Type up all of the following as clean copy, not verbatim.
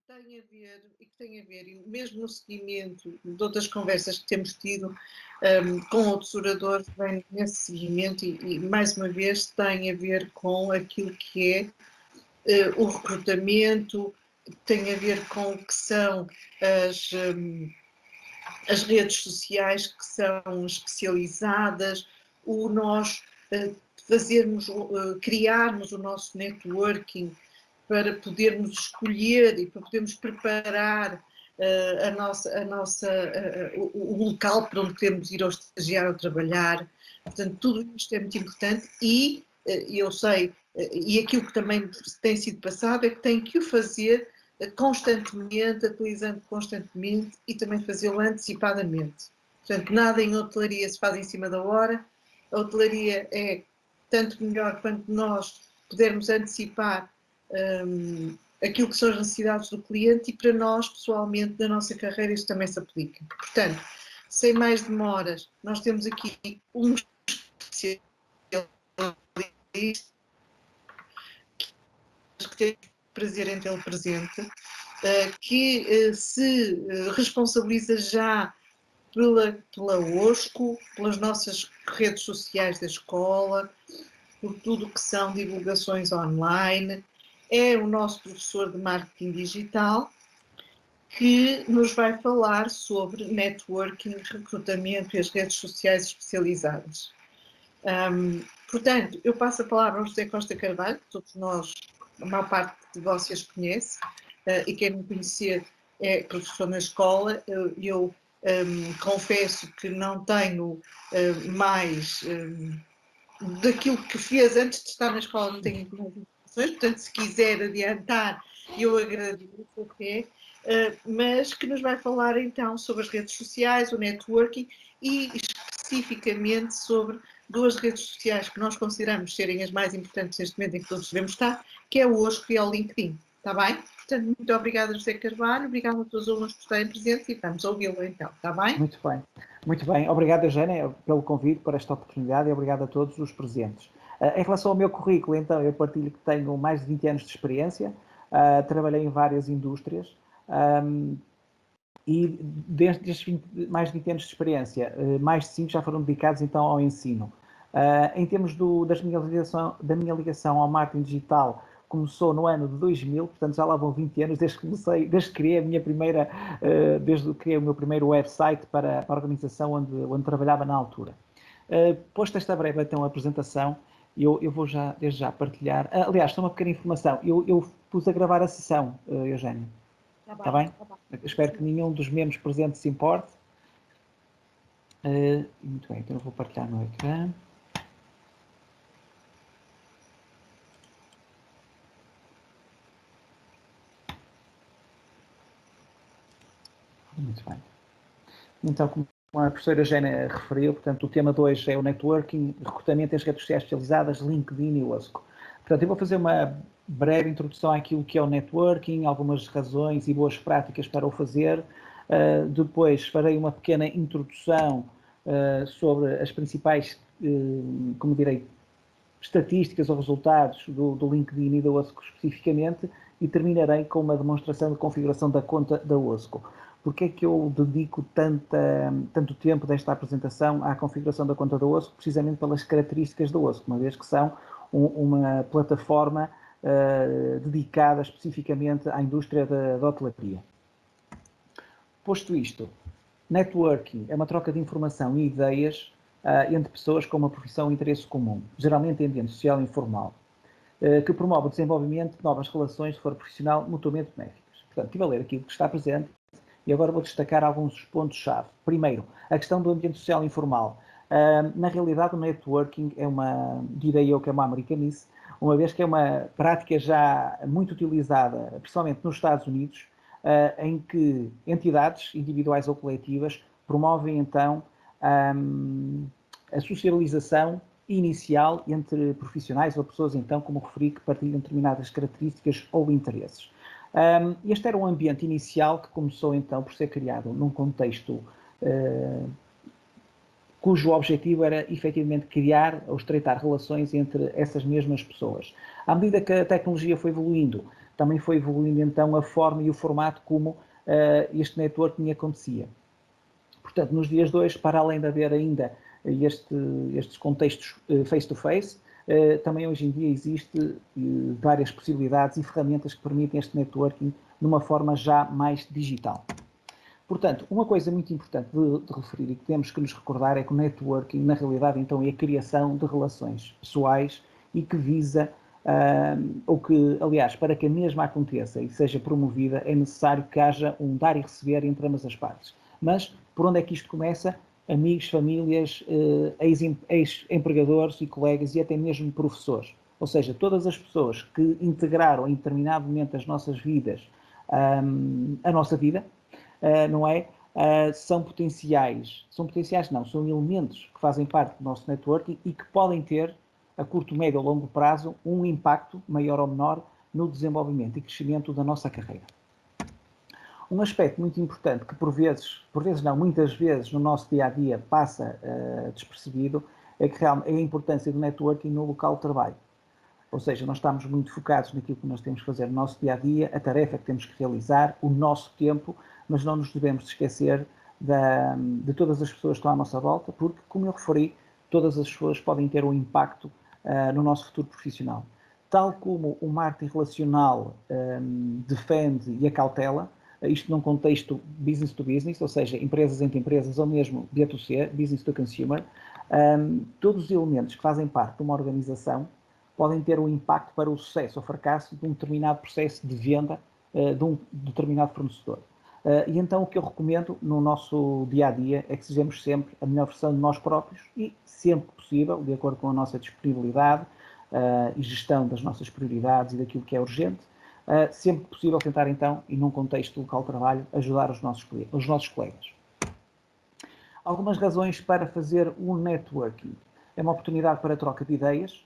tem a ver, e que tem a ver, e mesmo no seguimento de outras conversas que temos tido com outros oradores, vem nesse seguimento e, mais uma vez, tem a ver com aquilo que é o recrutamento, tem a ver com o que são as redes sociais que são especializadas, o nós criarmos o nosso networking para podermos escolher e para podermos preparar o local para onde queremos ir ao estagiar ou trabalhar. Portanto, tudo isto é muito importante e eu sei, e aquilo que também tem sido passado é que tem que o fazer constantemente, atualizando constantemente e também fazê-lo antecipadamente. Portanto, nada em hotelaria se faz em cima da hora. A hotelaria é tanto melhor quanto nós pudermos antecipar aquilo que são as necessidades do cliente e para nós, pessoalmente, na nossa carreira, isto também se aplica. Portanto, sem mais demoras, nós temos aqui um especialista que tem prazer em tê-lo presente, que se responsabiliza já pela OSCO, pelas nossas redes sociais da escola, por tudo que são divulgações online, é o nosso professor de marketing digital, que nos vai falar sobre networking, recrutamento e as redes sociais especializadas. Portanto, eu passo a palavra ao José Costa Carvalho, que todos nós, a maior parte de vocês conhece, e quem me conhecer é professor na escola. Eu confesso que não tenho mais daquilo que fez antes de estar na escola, não tenho informações, portanto, se quiser adiantar, eu agradeço até, mas que nos vai falar então sobre as redes sociais, o networking e especificamente sobre duas redes sociais que nós consideramos serem as mais importantes neste momento em que todos devemos estar, que é o OSCO e o LinkedIn. Está bem? Portanto, muito obrigada, José Carvalho, obrigada a todos os alunos por estarem presentes e vamos ouvi-lo então, está bem? Muito bem. Muito bem. Obrigado, Eugénia, pelo convite, por esta oportunidade e obrigado a todos os presentes. Em relação ao meu currículo, então, eu partilho que tenho mais de 20 anos de experiência, trabalhei em várias indústrias e destes mais de 20 anos de experiência, mais de 5 já foram dedicados então ao ensino. Em termos da minha ligação ao marketing digital, começou no ano de 2000, portanto já lá vão 20 anos desde que criei desde que criei o meu primeiro website para a organização onde trabalhava na altura. Posto esta breve então apresentação, eu vou desde já partilhar. Aliás, só uma pequena informação, eu pus a gravar a sessão, Eugénio. Está bem? Espero que nenhum dos membros presentes se importe. Muito bem, então eu vou partilhar no ecrã. Muito bem. Então, como a professora Eugénia referiu, portanto, o tema de hoje é o networking, recrutamento em redes sociais especializadas, LinkedIn e OSCO. Portanto, eu vou fazer uma breve introdução àquilo que é o networking, algumas razões e boas práticas para o fazer. Depois farei uma pequena introdução sobre as principais, como direi, estatísticas ou resultados do LinkedIn e da OSCO especificamente e terminarei com uma demonstração de configuração da conta da OSCO. Porque é que eu dedico tanto tempo desta apresentação à configuração da conta da OSCO? Precisamente pelas características da OSCO, uma vez que são uma plataforma dedicada especificamente à indústria da hotelaria. Posto isto, networking é uma troca de informação e ideias entre pessoas com uma profissão e interesse comum, geralmente em ambiente social e informal, que promove o desenvolvimento de novas relações de forma profissional mutuamente benéficas. Portanto, estive a ler aquilo que está presente e agora vou destacar alguns dos pontos-chave. Primeiro, a questão do ambiente social e informal. Na realidade, o networking direi eu que é uma americanice, uma vez que é uma prática já muito utilizada, principalmente nos Estados Unidos, em que entidades individuais ou coletivas promovem então a socialização inicial entre profissionais ou pessoas, então, como referi, que partilham determinadas características ou interesses. Este era um ambiente inicial que começou, então, por ser criado num contexto cujo objetivo era, efetivamente, criar ou estreitar relações entre essas mesmas pessoas. À medida que a tecnologia foi evoluindo, também foi evoluindo então a forma e o formato como este networking acontecia. Portanto, nos dias de hoje, para além de haver ainda estes contextos face-to-face, também hoje em dia existe várias possibilidades e ferramentas que permitem este networking de uma forma já mais digital. Portanto, uma coisa muito importante de referir e que temos que nos recordar é que o networking, na realidade, então, é a criação de relações pessoais e que visa, ou que, aliás, para que a mesma aconteça e seja promovida, é necessário que haja um dar e receber entre ambas as partes. Mas, por onde é que isto começa? Amigos, famílias, ex-empregadores e colegas e até mesmo professores. Ou seja, todas as pessoas que integraram em determinado momento das nossas vidas a nossa vida, não é? São potenciais não, são elementos que fazem parte do nosso networking e que podem ter, a curto, médio ou longo prazo, um impacto maior ou menor no desenvolvimento e crescimento da nossa carreira. Um aspecto muito importante que muitas vezes no nosso dia-a-dia passa despercebido é a importância do networking no local de trabalho. Ou seja, nós estamos muito focados naquilo que nós temos que fazer no nosso dia-a-dia, a tarefa que temos que realizar, o nosso tempo, mas não nos devemos esquecer de todas as pessoas que estão à nossa volta, porque, como eu referi, todas as pessoas podem ter um impacto no nosso futuro profissional. Tal como o marketing relacional defende e acautela, isto num contexto business to business, ou seja, empresas entre empresas, ou mesmo B2C, business to consumer, todos os elementos que fazem parte de uma organização podem ter um impacto para o sucesso ou fracasso de um determinado processo de venda de um determinado fornecedor. E então o que eu recomendo no nosso dia-a-dia é que sejamos sempre a melhor versão de nós próprios e, sempre possível, de acordo com a nossa disponibilidade e gestão das nossas prioridades e daquilo que é urgente, sempre possível tentar então, e num contexto local de trabalho, ajudar os nossos colegas. Algumas razões para fazer um networking. É uma oportunidade para troca de ideias,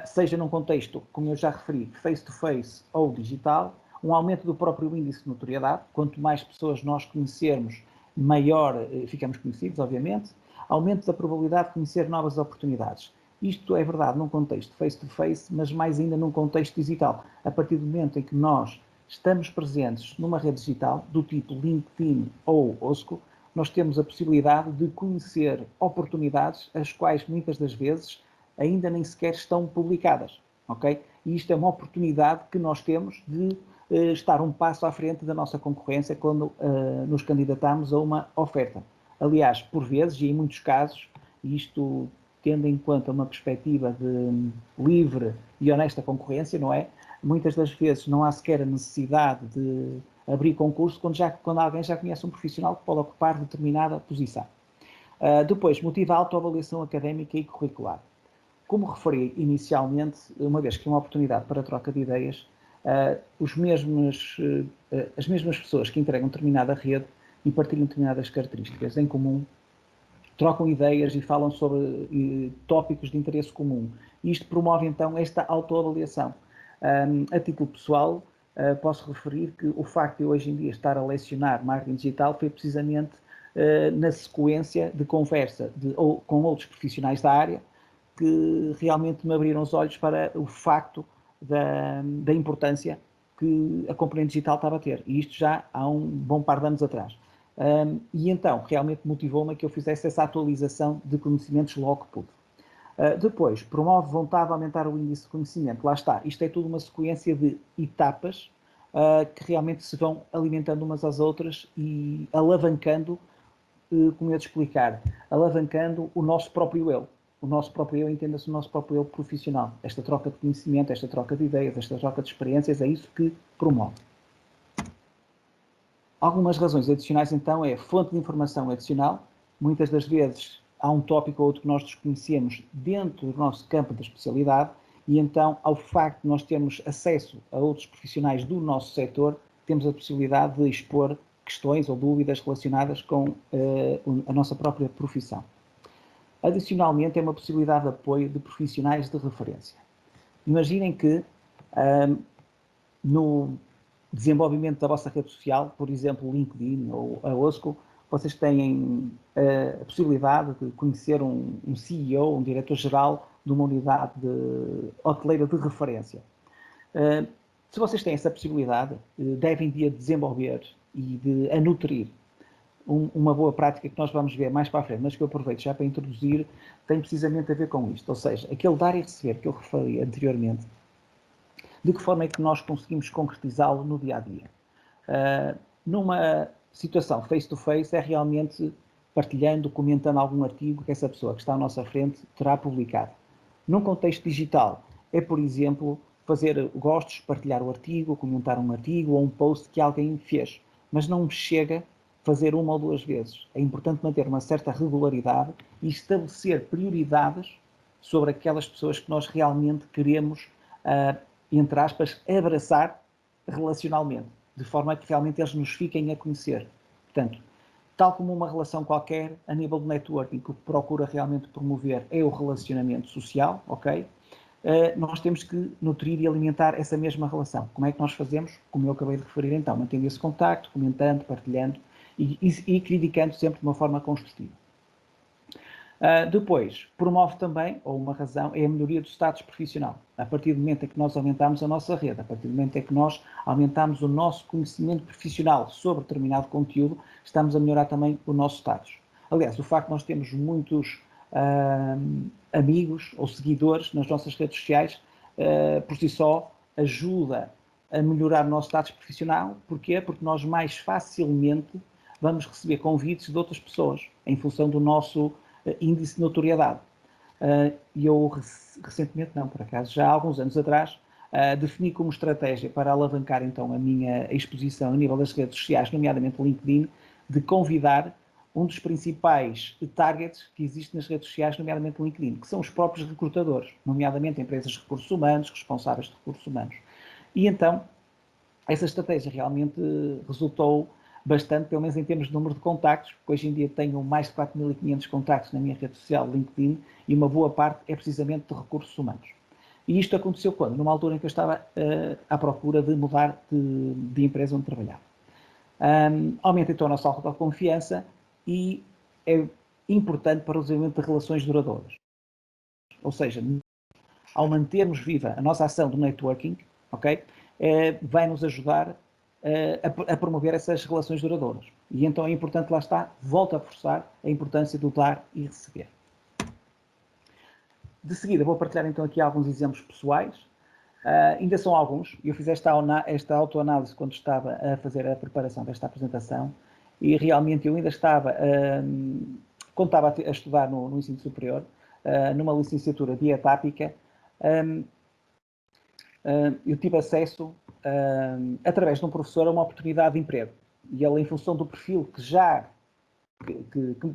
seja num contexto, como eu já referi, face-to-face ou digital, um aumento do próprio índice de notoriedade. Quanto mais pessoas nós conhecermos, maior ficamos conhecidos, obviamente. Aumento da probabilidade de conhecer novas oportunidades. Isto é verdade num contexto face-to-face, mas mais ainda num contexto digital. A partir do momento em que nós estamos presentes numa rede digital, do tipo LinkedIn ou OSCO, nós temos a possibilidade de conhecer oportunidades, as quais muitas das vezes ainda nem sequer estão publicadas, ok? E isto é uma oportunidade que nós temos de estar um passo à frente da nossa concorrência quando nos candidatamos a uma oferta. Aliás, por vezes, e em muitos casos, isto tendo em conta uma perspectiva de livre e honesta concorrência, não é? Muitas das vezes não há sequer a necessidade de abrir concurso quando alguém já conhece um profissional que pode ocupar determinada posição. Depois, motiva a autoavaliação académica e curricular. Como referi inicialmente, uma vez que é uma oportunidade para troca de ideias, as mesmas pessoas que integram determinada rede e partilham determinadas características em comum, trocam ideias e falam sobre tópicos de interesse comum. Isto promove então esta autoavaliação. A título pessoal, posso referir que o facto de hoje em dia estar a lecionar marketing digital foi precisamente na sequência de conversa com outros profissionais da área que realmente me abriram os olhos para o facto da importância que a componente digital estava a ter. E isto já há um bom par de anos atrás. E então, realmente motivou-me a que eu fizesse essa atualização de conhecimentos logo que pude. Depois, promove vontade de aumentar o índice de conhecimento. Lá está, isto é tudo uma sequência de etapas que realmente se vão alimentando umas às outras e alavancando, como eu te explicar, alavancando o nosso próprio eu. O nosso próprio eu, entenda-se o nosso próprio eu profissional. Esta troca de conhecimento, esta troca de ideias, esta troca de experiências, é isso que promove. Algumas razões adicionais, então, é fonte de informação adicional. Muitas das vezes há um tópico ou outro que nós desconhecemos dentro do nosso campo de especialidade e, então, ao facto de nós termos acesso a outros profissionais do nosso setor, temos a possibilidade de expor questões ou dúvidas relacionadas com a nossa própria profissão. Adicionalmente, é uma possibilidade de apoio de profissionais de referência. Imaginem que no desenvolvimento da vossa rede social, por exemplo, o LinkedIn ou a OSCO, vocês têm a possibilidade de conhecer um CEO, um diretor-geral de uma unidade hoteleira de referência. Se vocês têm essa possibilidade, devem de a desenvolver e de a nutrir. Uma boa prática que nós vamos ver mais para a frente, mas que eu aproveito já para introduzir, tem precisamente a ver com isto. Ou seja, aquele dar e receber que eu referi anteriormente, de que forma é que nós conseguimos concretizá-lo no dia-a-dia? Numa situação face-to-face é realmente partilhando, comentando algum artigo que essa pessoa que está à nossa frente terá publicado. Num contexto digital, é, por exemplo, fazer gostos, partilhar o artigo, comentar um artigo ou um post que alguém fez. Mas não me chega fazer uma ou duas vezes. É importante manter uma certa regularidade e estabelecer prioridades sobre aquelas pessoas que nós realmente queremos, entre aspas, abraçar relacionalmente, de forma a que realmente eles nos fiquem a conhecer. Portanto, tal como uma relação qualquer, a nível de networking, o que procura realmente promover é o relacionamento social, ok? Nós temos que nutrir e alimentar essa mesma relação. Como é que nós fazemos? Como eu acabei de referir então, mantendo esse contacto, comentando, partilhando e criticando sempre de uma forma construtiva. Depois, promove também, ou uma razão, é a melhoria do status profissional. A partir do momento em que nós aumentamos a nossa rede, a partir do momento em que nós aumentamos o nosso conhecimento profissional sobre determinado conteúdo, estamos a melhorar também o nosso status. Aliás, o facto de nós termos muitos amigos ou seguidores nas nossas redes sociais, por si só, ajuda a melhorar o nosso status profissional. Porquê? Porque nós mais facilmente vamos receber convites de outras pessoas, em função do nosso índice de notoriedade. E eu recentemente, não, por acaso, já há alguns anos atrás, defini como estratégia para alavancar então a minha exposição a nível das redes sociais, nomeadamente o LinkedIn, de convidar um dos principais targets que existe nas redes sociais, nomeadamente o LinkedIn, que são os próprios recrutadores, nomeadamente empresas de recursos humanos, responsáveis de recursos humanos. E então, essa estratégia realmente resultou bastante, pelo menos em termos de número de contactos, porque hoje em dia tenho mais de 4.500 contactos na minha rede social LinkedIn e uma boa parte é precisamente de recursos humanos. E isto aconteceu quando? Numa altura em que eu estava à procura de mudar de empresa onde trabalhava. Aumenta então a nossa autoconfiança e é importante para o desenvolvimento de relações duradouras. Ou seja, ao mantermos viva a nossa ação do networking, okay, vai nos ajudar a promover essas relações duradouras. E então é importante, lá está, volto a reforçar a importância do dar e receber. De seguida vou partilhar então aqui alguns exemplos pessoais. Ainda são alguns. Eu fiz esta autoanálise quando estava a fazer a preparação desta apresentação e realmente eu ainda estava, quando estava a estudar no ensino superior, numa licenciatura dietática, eu tive acesso, através de um professor, a uma oportunidade de emprego. E ele, em função do perfil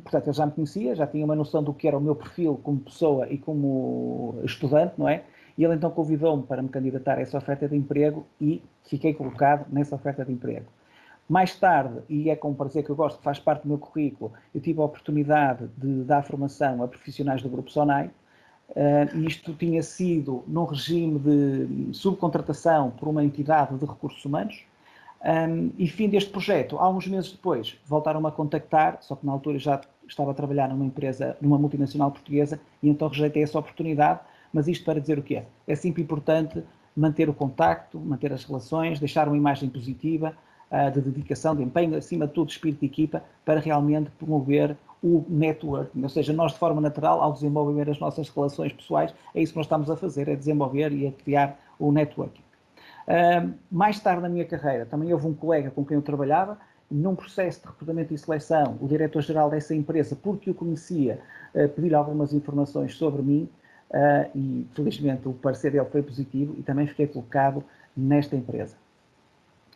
portanto, ele já me conhecia, já tinha uma noção do que era o meu perfil como pessoa e como estudante, não é? E ele então convidou-me para me candidatar a essa oferta de emprego e fiquei colocado nessa oferta de emprego. Mais tarde, e é com prazer que eu gosto, que faz parte do meu currículo, eu tive a oportunidade de dar formação a profissionais do Grupo SONAI. Isto tinha sido num regime de subcontratação por uma entidade de recursos humanos. E fim deste projeto, há uns meses depois, voltaram-me a contactar, só que na altura já estava a trabalhar numa empresa, numa multinacional portuguesa, e então rejeitei essa oportunidade. Mas isto para dizer o quê? É sempre importante manter o contacto, manter as relações, deixar uma imagem positiva, de dedicação, de empenho, acima de tudo, espírito de equipa, para realmente promover o networking. Ou seja, nós de forma natural, ao desenvolver as nossas relações pessoais, é isso que nós estamos a fazer, é desenvolver e a criar o networking. Mais tarde na minha carreira, também houve um colega com quem eu trabalhava, num processo de recrutamento e seleção, o diretor-geral dessa empresa, porque o conhecia, pediu-lhe algumas informações sobre mim, e felizmente o parecer dele foi positivo e também fiquei colocado nesta empresa.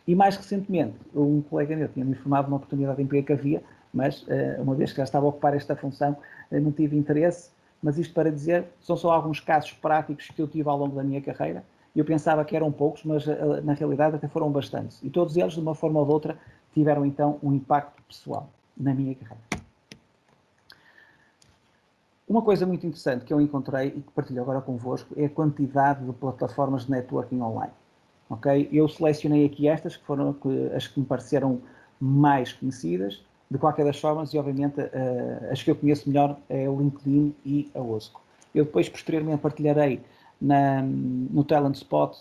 E mais recentemente, um colega meu tinha-me informado de uma oportunidade de emprego que havia, mas uma vez que já estava a ocupar esta função, não tive interesse, mas isto para dizer, são só alguns casos práticos que eu tive ao longo da minha carreira. Eu pensava que eram poucos, mas na realidade até foram bastantes. E todos eles, de uma forma ou de outra, tiveram então um impacto pessoal na minha carreira. Uma coisa muito interessante que eu encontrei e que partilho agora convosco é a quantidade de plataformas de networking online. Okay? Eu selecionei aqui estas, que foram as que me pareceram mais conhecidas. De qualquer das formas, e obviamente as que eu conheço melhor é o LinkedIn e a Osco. Eu depois, posteriormente, partilharei no Talent Spot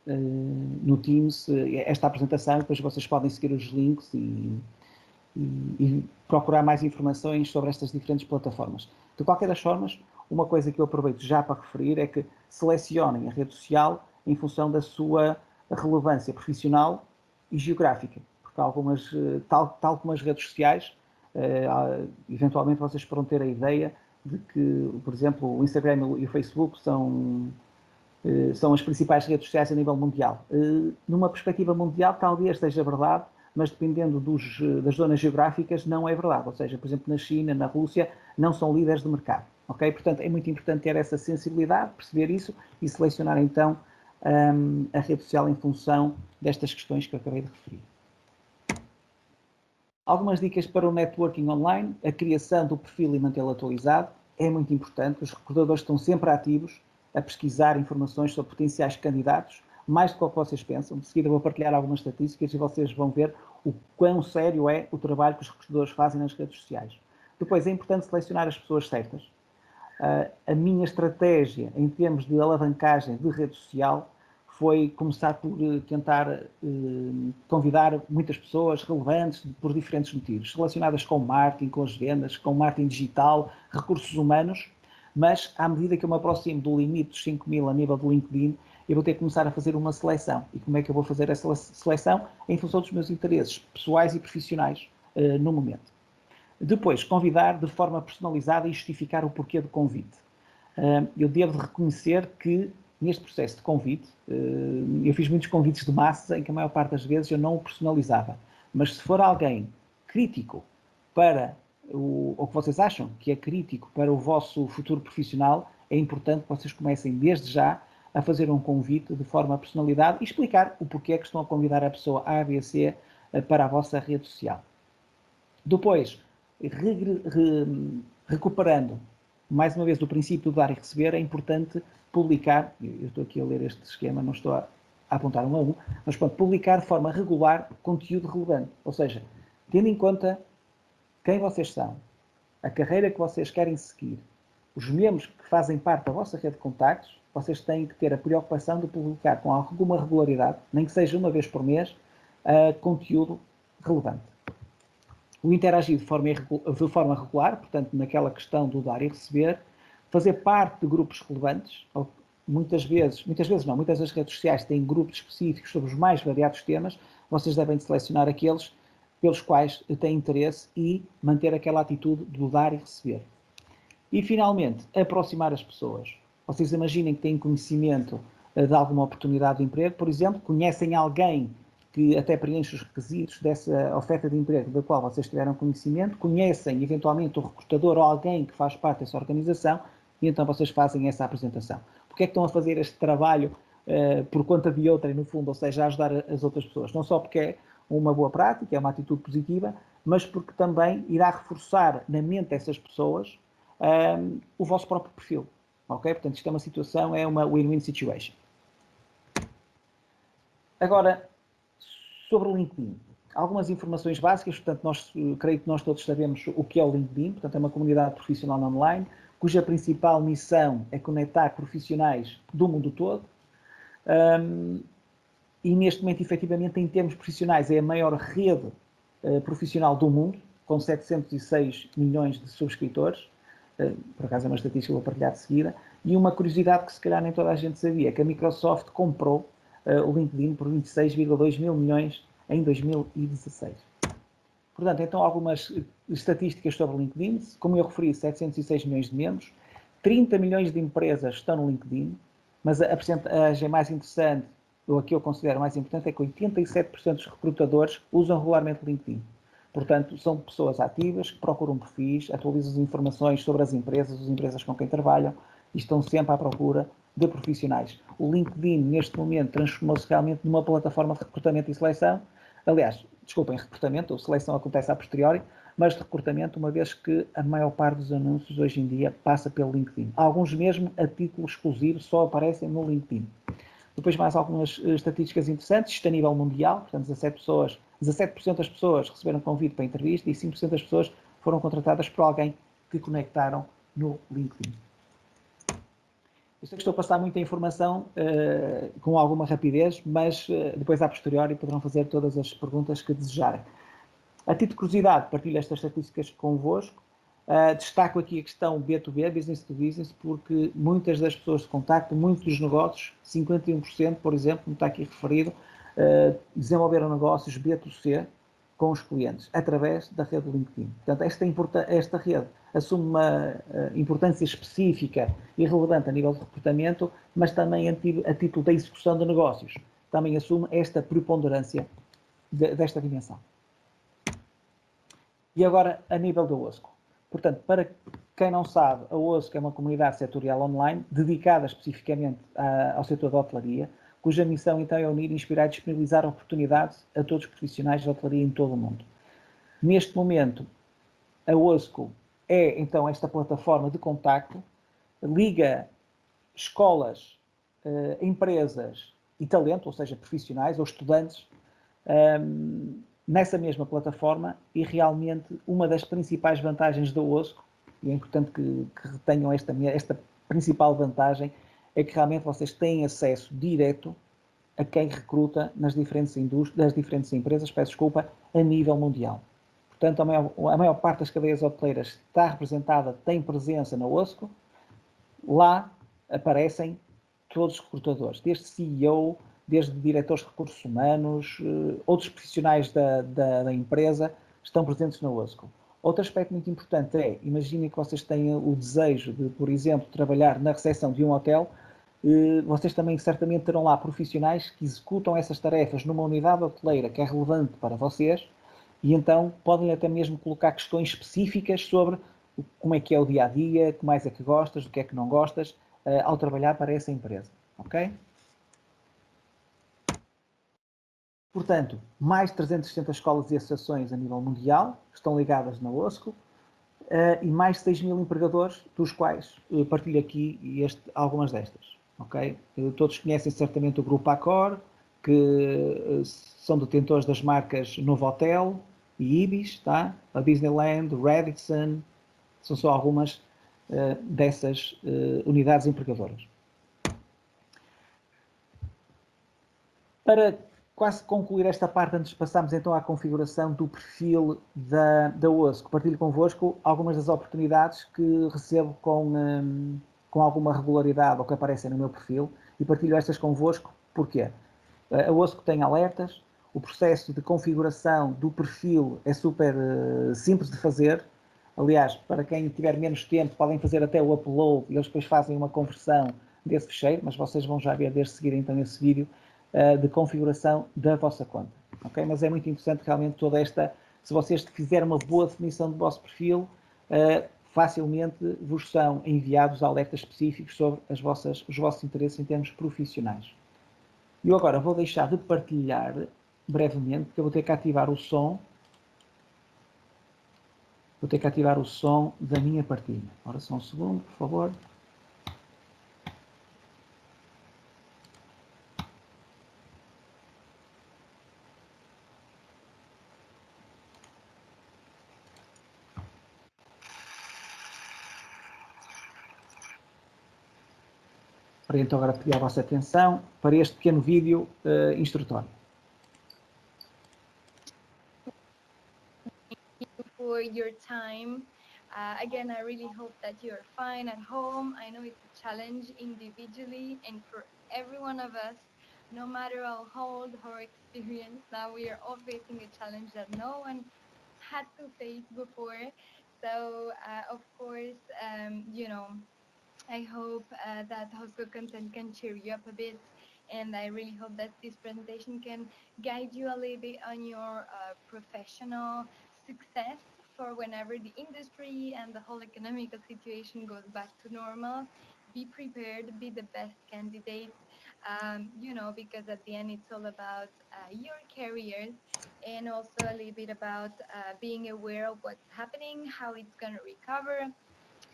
no Teams esta apresentação, depois vocês podem seguir os links e procurar mais informações sobre estas diferentes plataformas. De qualquer das formas, uma coisa que eu aproveito já para referir é que selecionem a rede social em função da sua relevância profissional e geográfica, porque algumas, tal como as redes sociais, eventualmente vocês poderão ter a ideia de que, por exemplo, o Instagram e o Facebook são as principais redes sociais a nível mundial. Numa perspectiva mundial, talvez seja verdade, mas dependendo das zonas geográficas, não é verdade. Ou seja, por exemplo, na China, na Rússia, não são líderes de mercado. Okay? Portanto, é muito importante ter essa sensibilidade, perceber isso e selecionar, então, a rede social em função destas questões que eu acabei de referir. Algumas dicas para o networking online. A criação do perfil e mantê-lo atualizado é muito importante. Os recrutadores estão sempre ativos a pesquisar informações sobre potenciais candidatos, mais do que o que vocês pensam. De seguida vou partilhar algumas estatísticas e vocês vão ver o quão sério é o trabalho que os recrutadores fazem nas redes sociais. Depois, é importante selecionar as pessoas certas. A minha estratégia em termos de alavancagem de rede social foi começar por tentar convidar muitas pessoas relevantes por diferentes motivos, relacionadas com marketing, com as vendas, com marketing digital, recursos humanos, mas à medida que eu me aproximo do limite dos 5.000 a nível do LinkedIn, eu vou ter que começar a fazer uma seleção. E como é que eu vou fazer essa seleção? Em função dos meus interesses pessoais e profissionais no momento. Depois, convidar de forma personalizada e justificar o porquê do convite. Eu devo reconhecer que neste processo de convite, eu fiz muitos convites de massa em que a maior parte das vezes eu não o personalizava. Mas se for alguém crítico para o que vocês acham que é crítico para o vosso futuro profissional, é importante que vocês comecem desde já a fazer um convite de forma personalizada e explicar o porquê que estão a convidar a pessoa A, B, C para a vossa rede social. Depois, recuperando mais uma vez do princípio de dar e receber, é importante publicar, eu estou aqui a ler este esquema, não estou a apontar um a um, mas pronto, publicar de forma regular conteúdo relevante, ou seja, tendo em conta quem vocês são, a carreira que vocês querem seguir, os membros que fazem parte da vossa rede de contactos, vocês têm que ter a preocupação de publicar com alguma regularidade, nem que seja uma vez por mês, conteúdo relevante. O interagir de forma regular, portanto, naquela questão do dar e receber, fazer parte de grupos relevantes, muitas das redes sociais têm grupos específicos sobre os mais variados temas, vocês devem selecionar aqueles pelos quais têm interesse e manter aquela atitude do dar e receber. E, finalmente, aproximar as pessoas. Vocês imaginem que têm conhecimento de alguma oportunidade de emprego, por exemplo, conhecem alguém que até preenche os requisitos dessa oferta de emprego da qual vocês tiveram conhecimento, conhecem eventualmente o recrutador ou alguém que faz parte dessa organização e então vocês fazem essa apresentação. Porque é que estão a fazer este trabalho por conta de outra, no fundo, ou seja, a ajudar as outras pessoas? Não só porque é uma boa prática, é uma atitude positiva, mas porque também irá reforçar na mente dessas pessoas o vosso próprio perfil. Ok? Portanto, isto é uma situação, é uma win-win situation. Agora, sobre o LinkedIn, algumas informações básicas, portanto, creio que nós todos sabemos o que é o LinkedIn, portanto, é uma comunidade profissional online, cuja principal missão é conectar profissionais do mundo todo, e neste momento, efetivamente, em termos profissionais, é a maior rede profissional do mundo, com 706 milhões de subscritores, por acaso é uma estatística que vou partilhar de seguida, e uma curiosidade que se calhar nem toda a gente sabia, que a Microsoft comprou o LinkedIn por 26,2 mil milhões em 2016. Portanto, então algumas estatísticas sobre o LinkedIn. Como eu referi, 706 milhões de membros, 30 milhões de empresas estão no LinkedIn, mas a percentagem mais interessante, ou a que eu considero mais importante, é que 87% dos recrutadores usam regularmente o LinkedIn. Portanto, são pessoas ativas, que procuram perfis, atualizam as informações sobre as empresas com quem trabalham e estão sempre à procura de profissionais. O LinkedIn, neste momento, transformou-se realmente numa plataforma de recrutamento e seleção. Aliás, desculpem, recrutamento, ou seleção acontece a posteriori, mas de recrutamento, uma vez que a maior parte dos anúncios hoje em dia passa pelo LinkedIn. Alguns mesmo a título exclusivo só aparecem no LinkedIn. Depois mais algumas estatísticas interessantes, isto a nível mundial, portanto 17% das pessoas receberam convite para a entrevista e 5% das pessoas foram contratadas por alguém que conectaram no LinkedIn. Eu sei que estou a passar muita informação com alguma rapidez, mas depois, a posteriori, poderão fazer todas as perguntas que desejarem. A título de curiosidade, partilho estas estatísticas convosco. Destaco aqui a questão B2B, business to business, porque muitas das pessoas de contacto, muitos dos negócios, 51%, por exemplo, como está aqui referido, desenvolveram negócios B2C com os clientes, através da rede do LinkedIn. Portanto, esta rede assume uma importância específica e relevante a nível de recrutamento, mas também a título da execução de negócios. Também assume esta preponderância desta dimensão. E agora, a nível da OSCO. Portanto, para quem não sabe, a OSCO é uma comunidade setorial online dedicada especificamente ao setor da hotelaria, cuja missão então é unir, inspirar e disponibilizar oportunidades a todos os profissionais de hotelaria em todo o mundo. Neste momento, a OSCO é então esta plataforma de contacto, liga escolas, empresas e talento, ou seja, profissionais ou estudantes, nessa mesma plataforma, e realmente uma das principais vantagens da OSCO, e é importante que retenham esta principal vantagem, é que realmente vocês têm acesso direto a quem recruta nas diferentes empresas, peço desculpa, a nível mundial. Portanto, a maior parte das cadeias hoteleiras está representada, tem presença na OSCO. Lá aparecem todos os recrutadores, desde CEO, desde diretores de recursos humanos, outros profissionais da empresa estão presentes na OSCO. Outro aspecto muito importante é, imaginem que vocês tenham o desejo de, por exemplo, trabalhar na recepção de um hotel, vocês também certamente terão lá profissionais que executam essas tarefas numa unidade hoteleira que é relevante para vocês, e então podem até mesmo colocar questões específicas sobre como é que é o dia-a-dia, que mais é que gostas, do que é que não gostas, ao trabalhar para essa empresa. Ok? Portanto, mais de 360 escolas e associações a nível mundial estão ligadas na OSCO, e mais de 6.000 empregadores, dos quais partilho aqui algumas destas. Okay? Todos conhecem certamente o Grupo Accor, que são detentores das marcas Novotel e Ibis, tá? A Disneyland, Radisson, são só algumas dessas unidades empregadoras. Para quase concluir esta parte, antes de passarmos então à configuração do perfil da OSCO, partilho convosco algumas das oportunidades que recebo com alguma regularidade ou que aparecem no meu perfil, e partilho estas convosco. Porquê? A OSCO tem alertas, o processo de configuração do perfil é super simples de fazer. Aliás, para quem tiver menos tempo, podem fazer até o upload e eles depois fazem uma conversão desse ficheiro, mas vocês vão já ver desde seguir então esse vídeo de configuração da vossa conta. Okay? Mas é muito interessante realmente toda esta, se vocês fizerem uma boa definição do vosso perfil, facilmente vos são enviados alertas específicos sobre os vossos interesses em termos profissionais. E eu agora vou deixar de partilhar brevemente, porque eu vou ter que ativar o som. Vou ter que ativar o som da minha partilha. Ora, só um segundo, por favor. Para então agora pedir a vossa atenção para este pequeno vídeo instrutório. For your time. Again, I really hope that you're fine at home. I know it's a challenge individually and for every one of us, no matter how old or experienced. Now we are all facing a challenge that no one had to face before. So, of course, I hope that HOSCO content can cheer you up a bit. And I really hope that this presentation can guide you a little bit on your professional success for whenever the industry and the whole economical situation goes back to normal. Be prepared, be the best candidate, because at the end it's all about your careers, and also a little bit about being aware of what's happening, how it's going to recover.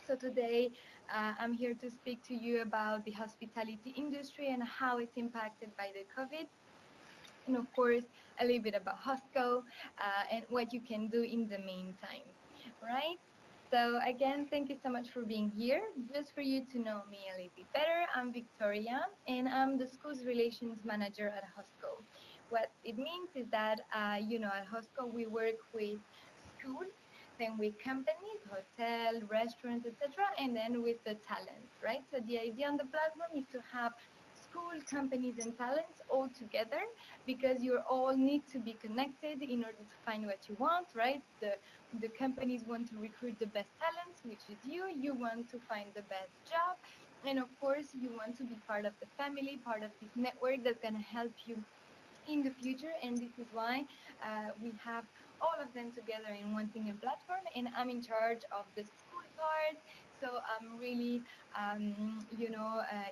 So today I'm here to speak to you about the hospitality industry and how it's impacted by the COVID. And of course, a little bit about HOSCO and what you can do in the meantime, right? So again, thank you so much for being here. Just for you to know me a little bit better, I'm Victoria, and I'm the schools relations manager at Hosco. What it means is that, at Hosco we work with schools, then with companies, hotel, restaurants, etc., and then with the talents, right? So the idea on the platform is to have school, companies, and talents all together because you all need to be connected in order to find what you want, right? The companies want to recruit the best talents, which is you. You want to find the best job. And of course, you want to be part of the family, part of this network that's going to help you in the future. And this is why we have all of them together in one single platform. And I'm in charge of the school part. So I'm really,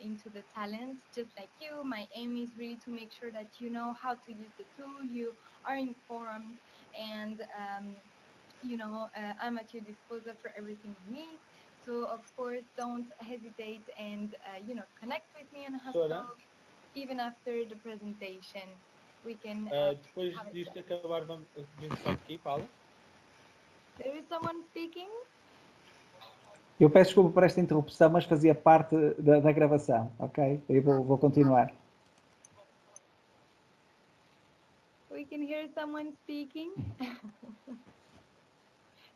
into the talents, just like you. My aim is really to make sure that you know how to use the tool, you are informed, and I'm at your disposal for everything you need. So of course, don't hesitate and connect with me on Sora, Hustle even after the presentation. We can depois have a disto chat. acabar, vamos só aqui, fala. There is someone speaking. Eu peço desculpa por esta interrupção, mas fazia parte da gravação, ok? Eu vou continuar. We can hear someone speaking.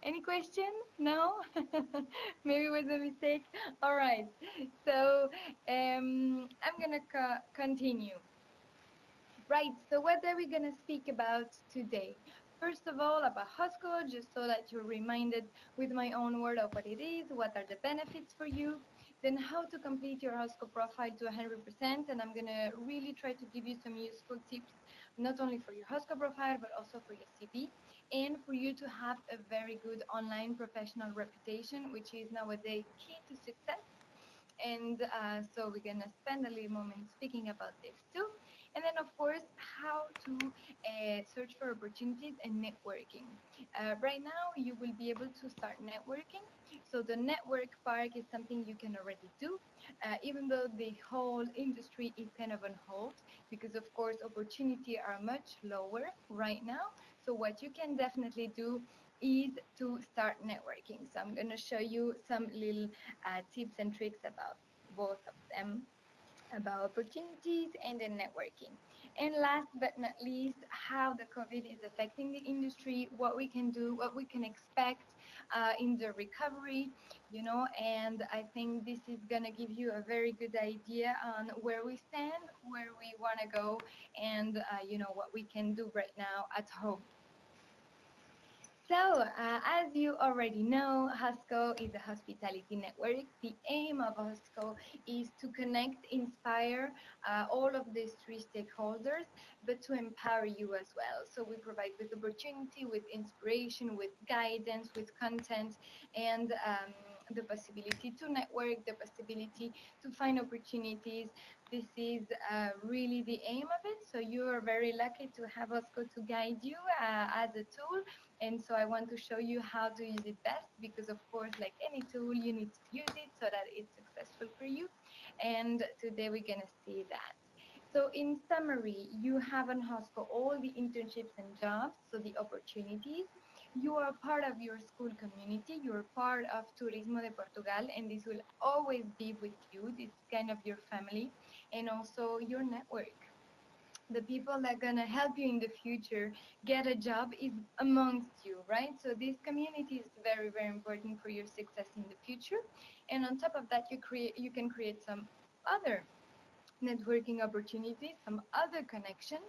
Any question? No? Maybe it was a mistake. All right. So I'm going to continue. Right. So what are we going to speak about today? First of all, about Hosco, just so that you're reminded with my own word of what it is, what are the benefits for you, then how to complete your Hosco profile to 100%. And I'm going to really try to give you some useful tips, not only for your Hosco profile, but also for your CV, and for you to have a very good online professional reputation, which is nowadays key to success. And so we're going to spend a little moment speaking about this too. And then, of course, how to search for opportunities and networking. Right now, you will be able to start networking. So the network part is something you can already do, even though the whole industry is kind of on hold, because, of course, opportunities are much lower right now. So what you can definitely do is to start networking. So I'm going to show you some little tips and tricks about both of them, about opportunities and then networking. And last but not least, how the COVID is affecting the industry, what we can do, what we can expect in the recovery, and I think this is going to give you a very good idea on where we stand, where we want to go, and, what we can do right now at home. So, as you already know, Husco is a hospitality network. The aim of Husco is to connect, inspire all of these three stakeholders, but to empower you as well. So we provide with opportunity, with inspiration, with guidance, with content, and the possibility to network, the possibility to find opportunities. This is really the aim of it. So you are very lucky to have Husco to guide you as a tool. And so I want to show you how to use it best because, of course, like any tool, you need to use it so that it's successful for you. And today we're going to see that. So in summary, you have on Hosco all the internships and jobs, so the opportunities. You are part of your school community. You're part of Turismo de Portugal, and this will always be with you. This is kind of your family and also your network. The people that are going to help you in the future get a job is amongst you, right? So this community is very, very important for your success in the future. And on top of that, you can create some other networking opportunities, some other connections.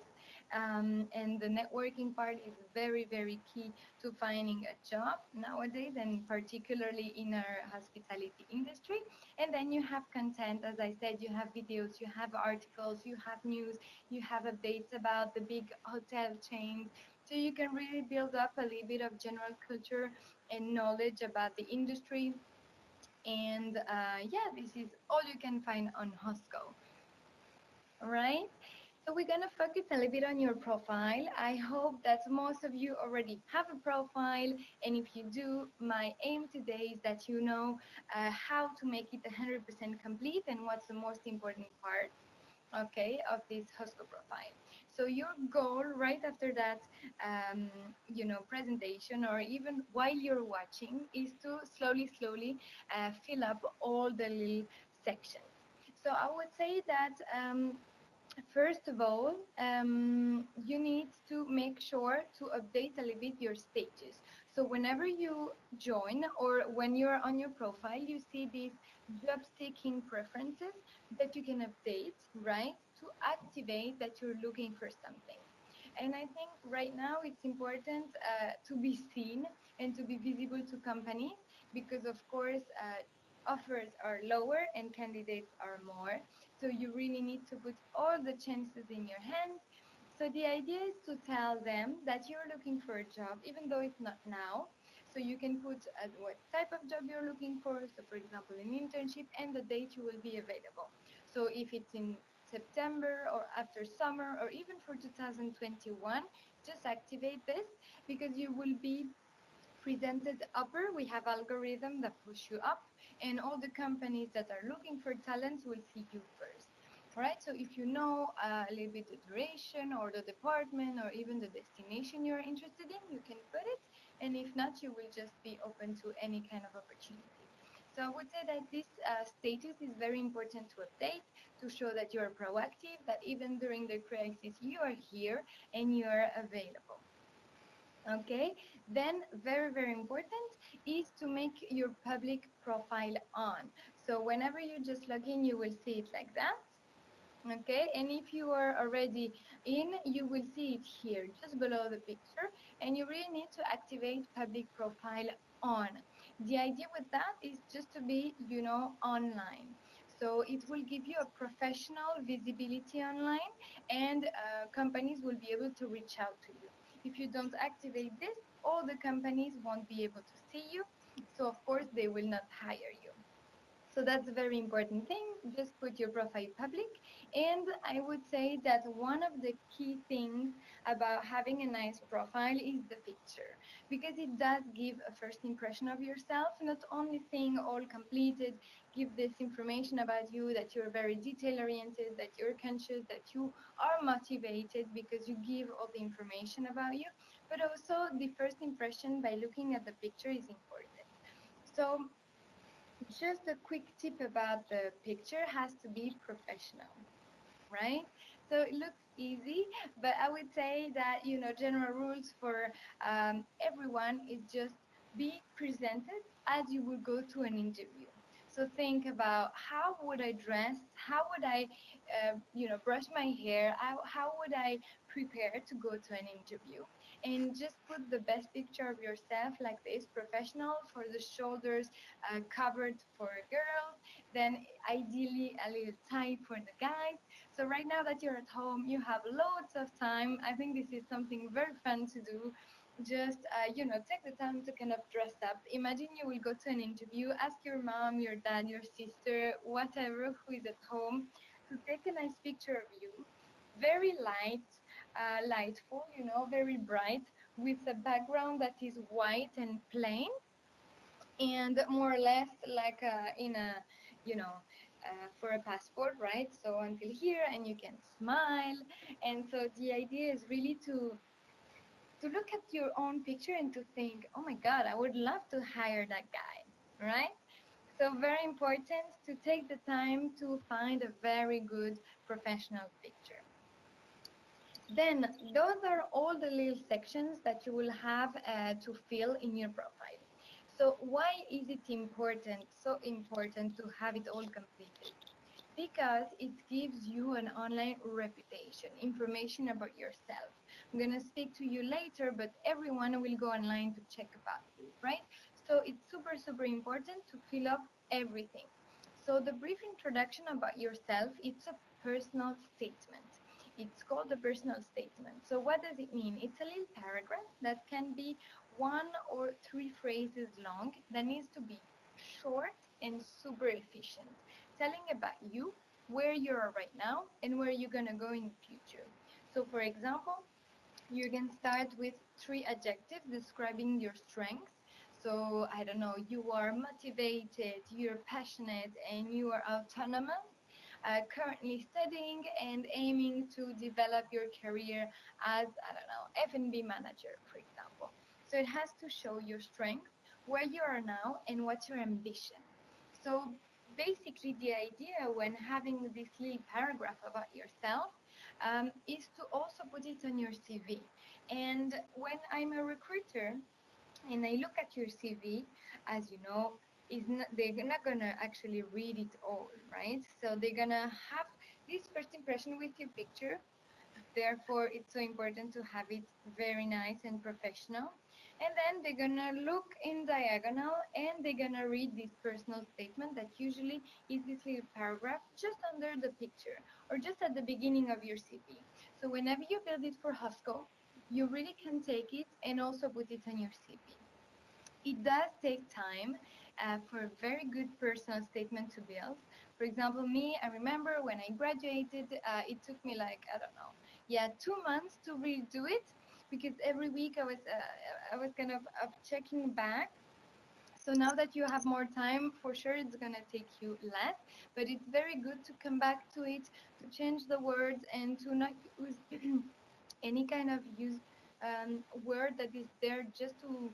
And the networking part is very, very key to finding a job nowadays, and particularly in our hospitality industry. And then you have content, as I said, you have videos, you have articles, you have news, you have updates about the big hotel chains. So you can really build up a little bit of general culture and knowledge about the industry. And this is all you can find on Hosco. All right. So we're going to focus a little bit on your profile. I hope that most of you already have a profile. And if you do, my aim today is that you know how to make it 100% complete and what's the most important part, okay, of this Hosco profile. So your goal right after that, presentation, or even while you're watching, is to slowly fill up all the little sections. So I would say that first of all, you need to make sure to update a little bit your status. So whenever you join or when you're on your profile, you see these job seeking preferences that you can update, right? To activate that you're looking for something. And I think right now it's important to be seen and to be visible to companies because, of course, offers are lower and candidates are more. So you really need to put all the chances in your hands. So the idea is to tell them that you're looking for a job, even though it's not now. So you can put what type of job you're looking for. So for example, an internship and the date you will be available. So if it's in September or after summer or even for 2021, just activate this because you will be presented upper. We have algorithm that push you up, and all the companies that are looking for talents will see you first. All right, so if you know a little bit the duration or the department or even the destination you're interested in, you can put it, and if not, you will just be open to any kind of opportunity. So I would say that this status is very important to update to show that you're proactive, that even during the crisis you are here and you are available. Okay, then very important is to make your public profile on. So whenever you just log in, you will see it like that. Okay, and if you are already in, you will see it here just below the picture, and you really need to activate public profile on. The idea with that is just to be, online. So it will give you a professional visibility online, and companies will be able to reach out to you. If you don't activate this, all the companies won't be able to see you. So of course, they will not hire you. So that's a very important thing. Just put your profile public. And I would say that one of the key things about having a nice profile is the picture, because it does give a first impression of yourself, not only saying all completed, give this information about you, that you're very detail oriented, that you're conscious, that you are motivated because you give all the information about you, but also the first impression by looking at the picture is important. So just a quick tip about the picture has to be professional, right? So it looks easy, but I would say that, general rules for everyone is just be presented as you would go to an interview. So think about how would I dress? How would I, brush my hair? How would I prepare to go to an interview? And just put the best picture of yourself like this, professional, for the shoulders covered for girls, then ideally a little tight for the guys. So right now that you're at home, you have loads of time. I think this is something very fun to do. Just, take the time to kind of dress up. Imagine you will go to an interview, ask your mom, your dad, your sister, whatever, who is at home, to take a nice picture of you. Very light, lightful, very bright, with a background that is white and plain, and more or less like in a, for a passport, right? So until here, and you can smile. And so the idea is really to look at your own picture and to think, oh my God, I would love to hire that guy, right? So very important to take the time to find a very good professional picture. Then those are all the little sections that you will have to fill in your profile. So why is it important, so important to have it all completed? Because it gives you an online reputation, information about yourself. I'm going to speak to you later, but everyone will go online to check about you, right? So it's super important to fill up everything. So the brief introduction about yourself, it's a personal statement. It's called a personal statement. So what does it mean? It's a little paragraph that can be 1 or 3 phrases long that needs to be short and super efficient, telling about you, where you are right now, and where you're going to go in the future. So for example, you can start with 3 adjectives describing your strengths. So I don't know, you are motivated, you're passionate, and you are autonomous. currently studying and aiming to develop your career as, I don't know, F&B manager, for example. So it has to show your strength, where you are now, and what's your ambition. So basically, the idea when having this little paragraph about yourself is to also put it on your CV. And when I'm a recruiter and I look at your CV, as you know, they're not gonna actually read it all, right? So they're gonna have this first impression with your picture. Therefore, it's so important to have it very nice and professional. And then they're gonna look in diagonal and they're gonna read this personal statement that usually is this little paragraph just under the picture or just at the beginning of your CV. So whenever you build it for Hosco, you really can take it and also put it on your CV. It does take time for a very good personal statement to build. For example, me, I remember when I graduated, it took me like, I don't know, 2 months to really do it, because every week I was kind of checking back. So now that you have more time, for sure it's gonna take you less, but it's very good to come back to it, to change the words and to not use any kind of word that is there just to,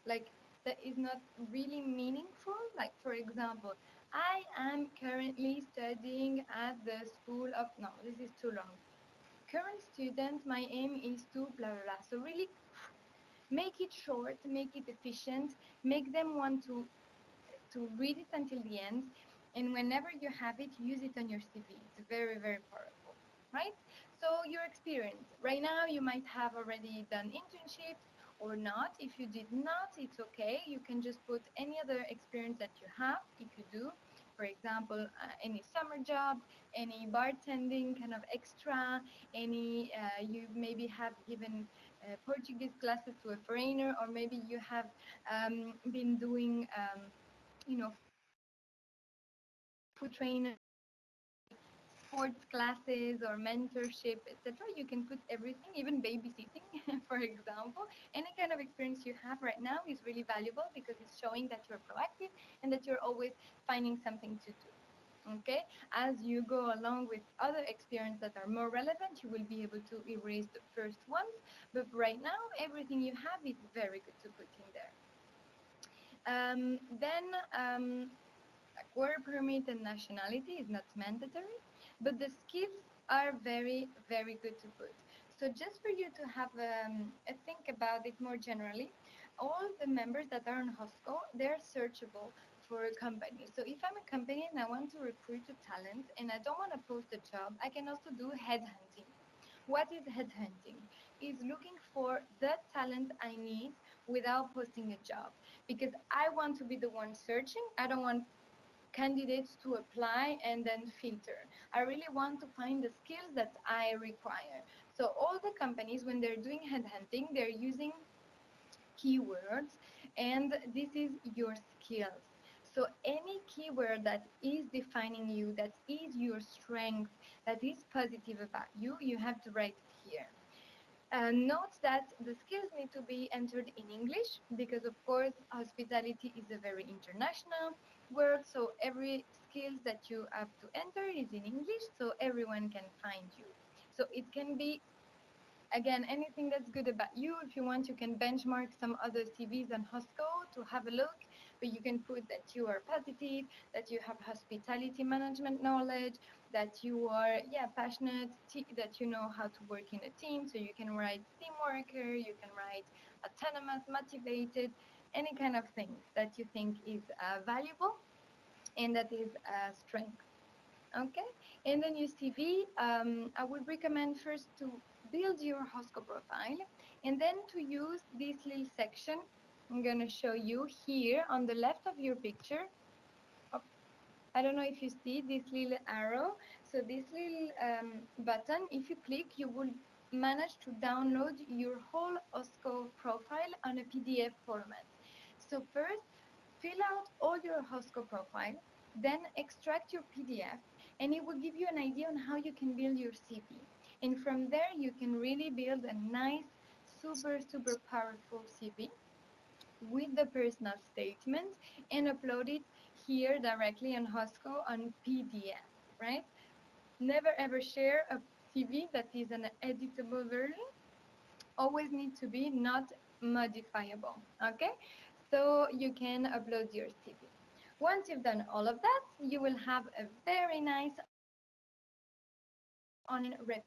like, that is not really meaningful. Like, for example, I am currently studying at the school of, no, this is too long. Current student, my aim is to blah, blah, blah. So really make it short, make it efficient, make them want to read it until the end. And whenever you have it, use it on your CV. It's very, very powerful, right? So your experience. Right now, you might have already done internships or not. If you did not, it's okay. You can just put any other experience that you have, if you do. For example, any summer job, any bartending kind of extra, any you maybe have given Portuguese classes to a foreigner, or maybe you have been doing, you know, food trainer, sports classes or mentorship, etc. You can put everything, even babysitting, for example. Any kind of experience you have right now is really valuable because it's showing that you're proactive and that you're always finding something to do. Okay, as you go along with other experiences that are more relevant, you will be able to erase the first ones. But right now, everything you have is very good to put in there. Then work permit and nationality is not mandatory, but the skills are very, very good to put. So just for you to have a think about it more generally, all the members that are on Hosco, they're searchable for a company. So if I'm a company and I want to recruit a talent and I don't want to post a job, I can also do headhunting. What is headhunting? Is looking for the talent I need without posting a job, because I want to be the one searching. I don't want candidates to apply and then filter. I really want to find the skills that I require. So all the companies, when they're doing headhunting, they're using keywords, and this is your skills. So any keyword that is defining you, that is your strength, that is positive about you, you have to write it here. Note that the skills need to be entered in English because, of course, hospitality is a very international word. So every skills that you have to enter is in English, so everyone can find you. So it can be, again, anything that's good about you. If you want, you can benchmark some other CVs on Hosco to have a look, but you can put that you are positive, that you have hospitality management knowledge, that you are, passionate, that you know how to work in a team. So you can write team worker, you can write autonomous, motivated, any kind of thing that you think is valuable and that is a strength. Okay, and then your CV, I would recommend first to build your Hosco profile and then to use this little section. I'm going to show you here on the left of your picture. Oh, I don't know if you see this little arrow. So this little button, if you click, you will manage to download your whole Hosco profile on a PDF format. So first, fill out all your Hosco profile, then extract your PDF, and it will give you an idea on how you can build your CV. And from there, you can really build a nice, super, super powerful CV with the personal statement and upload it here directly on Hosco on PDF. right? Never ever share a CV that is an editable version. Always need to be not modifiable, okay? So you can upload your CV. Once you've done all of that, you will have a very nice online rep.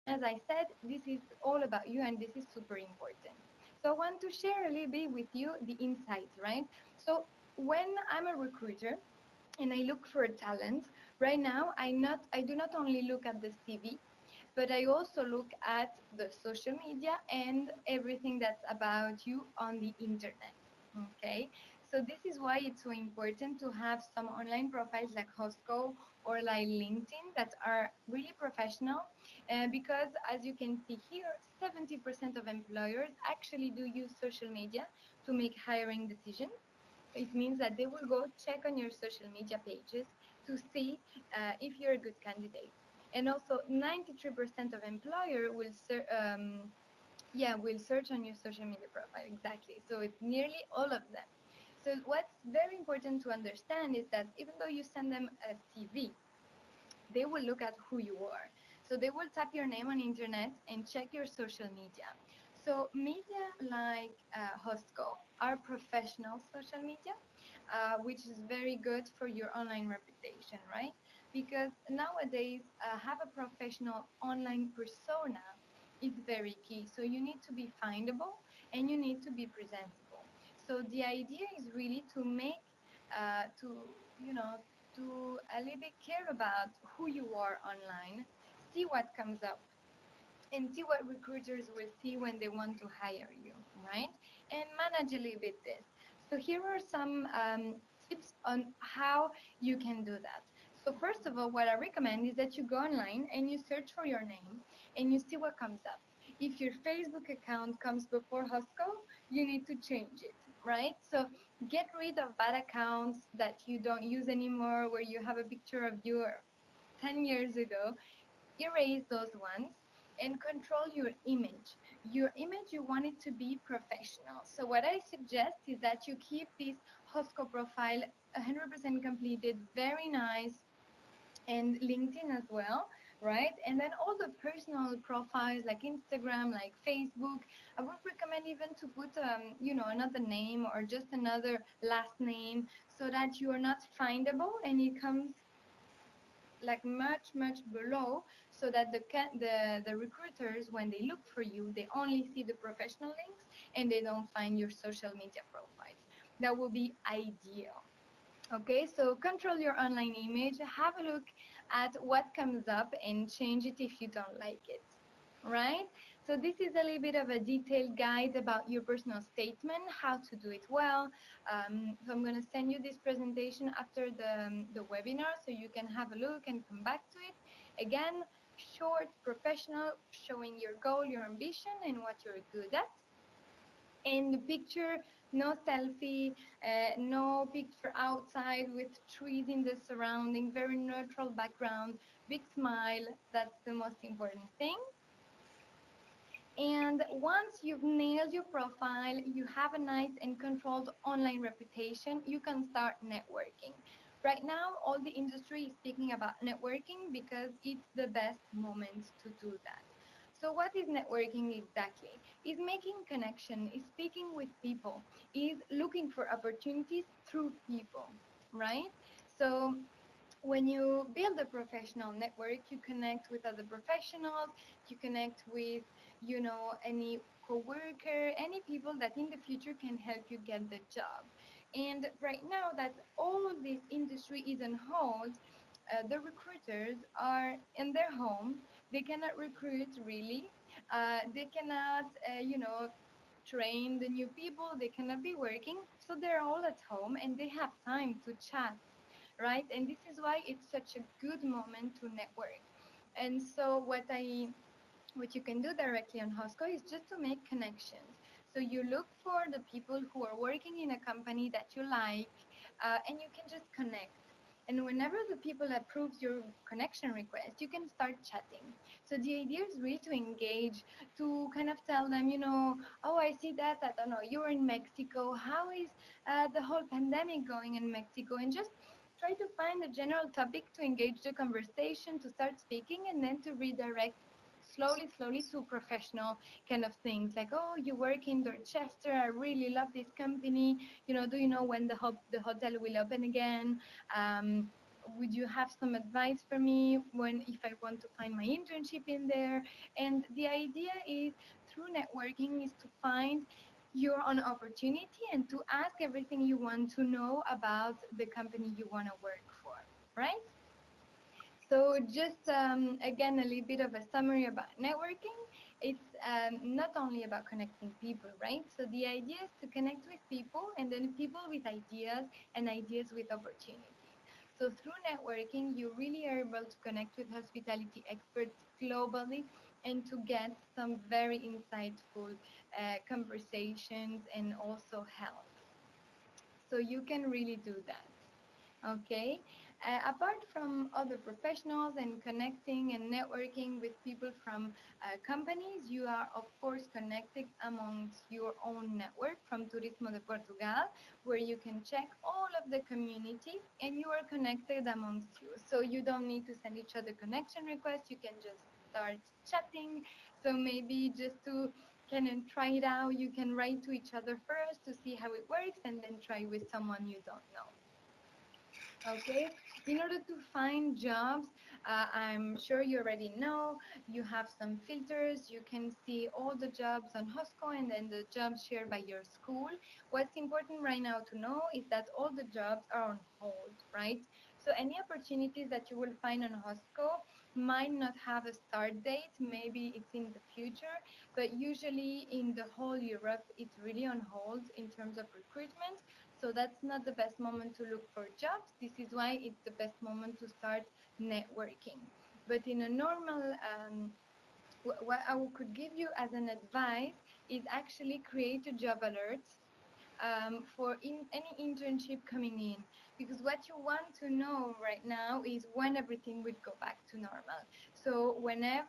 As I said, this is all about you and this is super important. So I want to share a little bit with you the insights, right? So when I'm a recruiter and I look for a talent, right now I do not only look at the CV, but I also look at the social media and everything that's about you on the internet. Okay, so this is why it's so important to have some online profiles like Hostco or like LinkedIn that are really professional, because as you can see here, 70% of employers actually do use social media to make hiring decisions. It means that they will go check on your social media pages to see if you're a good candidate. And also 93% of employer will search on your social media profile. Exactly. So it's nearly all of them. So what's very important to understand is that even though you send them a CV, they will look at who you are. So they will tap your name on internet and check your social media. So media like Hostco are professional social media, which is very good for your online reputation, right? Because nowadays, have a professional online persona is very key. So you need to be findable and you need to be presentable. So the idea is really to make, you know, to a little bit care about who you are online, see what comes up, and see what recruiters will see when they want to hire you, right? And manage a little bit this. So here are some tips on how you can do that. So first of all, what I recommend is that you go online and you search for your name and you see what comes up. If your Facebook account comes before Hostco, you need to change it, right? So get rid of bad accounts that you don't use anymore, where you have a picture of you 10 years ago. Erase those ones and control your image. Your image, you want it to be professional. So what I suggest is that you keep this Hostco profile 100% completed, very nice, and LinkedIn as well, right? And then all the personal profiles like Instagram, like Facebook, I would recommend even to put, another name or just another last name so that you are not findable and it comes like much below, so that the recruiters, when they look for you, they only see the professional links and they don't find your social media profiles. That will be ideal. Okay, so control your online image, have a look at what comes up and change it if you don't like it, right? So this is a little bit of a detailed guide about your personal statement, how to do it well. So I'm going to send you this presentation after the webinar so you can have a look and come back to it. Again, short, professional, showing your goal, your ambition, and what you're good at. And the picture, no selfie, no picture outside with trees in the surrounding, very neutral background, big smile. That's the most important thing. And once you've nailed your profile, you have a nice and controlled online reputation, you can start networking. Right now, all the industry is speaking about networking because it's the best moment to do that. So what is networking exactly? Is making connection, is speaking with people, is looking for opportunities through people, right? So when you build a professional network, you connect with other professionals, you connect with, any coworker, any people that in the future can help you get the job. And right now that all of this industry is on hold, the recruiters are in their home. They cannot recruit really. They cannot, train the new people. They cannot be working. So they're all at home and they have time to chat, right? And this is why it's such a good moment to network. And so what you can do directly on Hostco is just to make connections. So you look for the people who are working in a company that you like, and you can just connect. And whenever the people approves your connection request, you can start chatting. So the idea is really to engage, to kind of tell them, oh, I see that, I don't know, you're in Mexico. How is the whole pandemic going in Mexico? And just try to find a general topic to engage the conversation, to start speaking, and then to redirect slowly to professional kind of things like, oh, you work in Dorchester, I really love this company, do you know when the hotel will open again? Would you have some advice for me if I want to find my internship in there? And the idea is through networking is to find your own opportunity and to ask everything you want to know about the company you want to work for, right? So just again, a little bit of a summary about networking. It's not only about connecting people, right? So the idea is to connect with people and then people with ideas and ideas with opportunity. So through networking, you really are able to connect with hospitality experts globally and to get some very insightful conversations and also help. So you can really do that. Okay. Apart from other professionals and connecting and networking with people from companies, you are of course connected amongst your own network from Turismo de Portugal, where you can check all of the community and you are connected amongst you. So you don't need to send each other connection requests. You can just start chatting. So maybe just to kind of try it out, you can write to each other first to see how it works and then try with someone you don't know. Okay, in order to find jobs, I'm sure you already know, you have some filters. You can see all the jobs on Hosco and then the jobs shared by your school. What's important right now to know is that all the jobs are on hold, right? So any opportunities that you will find on Hosco might not have a start date. Maybe it's in the future, but usually in the whole Europe, it's really on hold in terms of recruitment. So that's not the best moment to look for jobs. This is why it's the best moment to start networking. But in a normal, what I could give you as an advice is actually create a job alert for any internship coming in. Because what you want to know right now is when everything would go back to normal. So whenever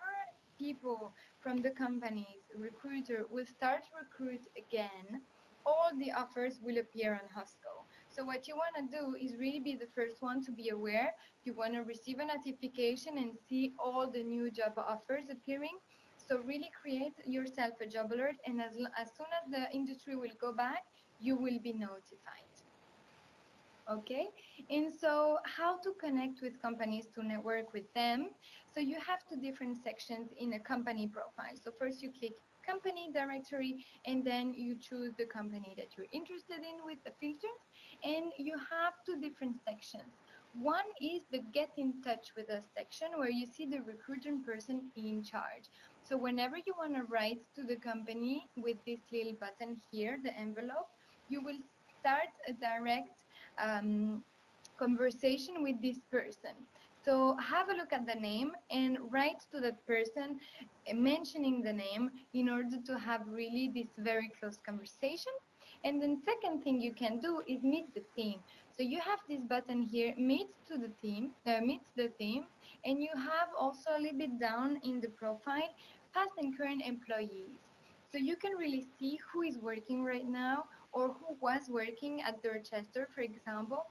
people from the companies, recruiter, will start to recruit again, all the offers will appear on Hosco. So what you want to do is really be the first one to be aware. You want to receive a notification and see all the new job offers appearing. So really create yourself a job alert, and as soon as the industry will go back, you will be notified. Okay, and so how to connect with companies to network with them? So you have two different sections in a company profile. So first you click company directory and then you choose the company that you're interested in with the filters, and you have two different sections. One is the get in touch with us section, where you see the recruiting person in charge. So whenever you want to write to the company with this little button here, the envelope, you will start a direct conversation with this person. So have a look at the name and write to the person mentioning the name in order to have really this very close conversation. And then second thing you can do is meet the team. So you have this button here, meet the team, and you have also a little bit down in the profile, past and current employees. So you can really see who is working right now or who was working at Dorchester, for example,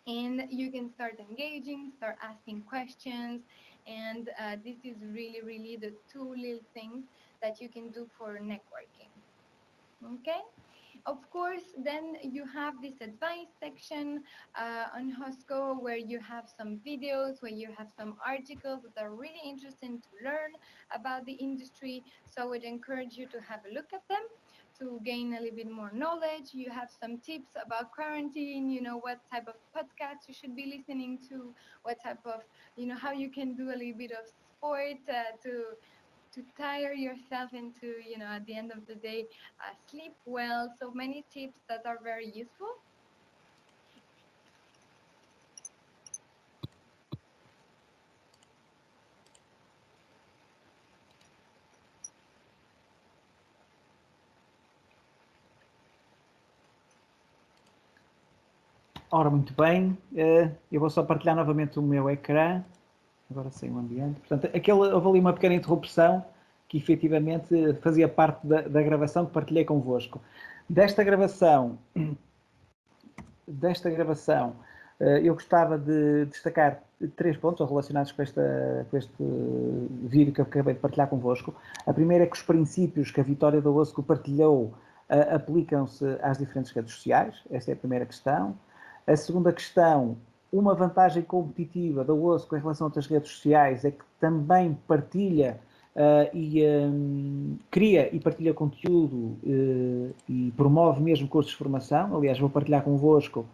and you can start engaging, start asking questions, and this is really the two little things that you can do for networking. Okay. Of course, then you have this advice section on Hosco, where you have some videos, where you have some articles that are really interesting to learn about the industry. So I would encourage you to have a look at them to gain a little bit more knowledge. You have some tips about quarantine, what type of podcasts you should be listening to, what type of, how you can do a little bit of sport to tire yourself into, at the end of the day, sleep well. So many tips that are very useful. Ora, muito bem, eu vou só partilhar novamente o meu ecrã, agora sem o ambiente. Portanto, houve ali uma pequena interrupção que efetivamente fazia parte da gravação que partilhei convosco. Desta gravação Eu gostava de destacar 3 pontos relacionados com este vídeo que eu acabei de partilhar convosco. A primeira é que os princípios que a Vitória da OSCO partilhou aplicam-se às diferentes redes sociais. Esta é a primeira questão. A segunda questão, uma vantagem competitiva da OSCO em relação a outras redes sociais é que também partilha cria e partilha conteúdo e promove mesmo cursos de formação. Aliás, vou partilhar convosco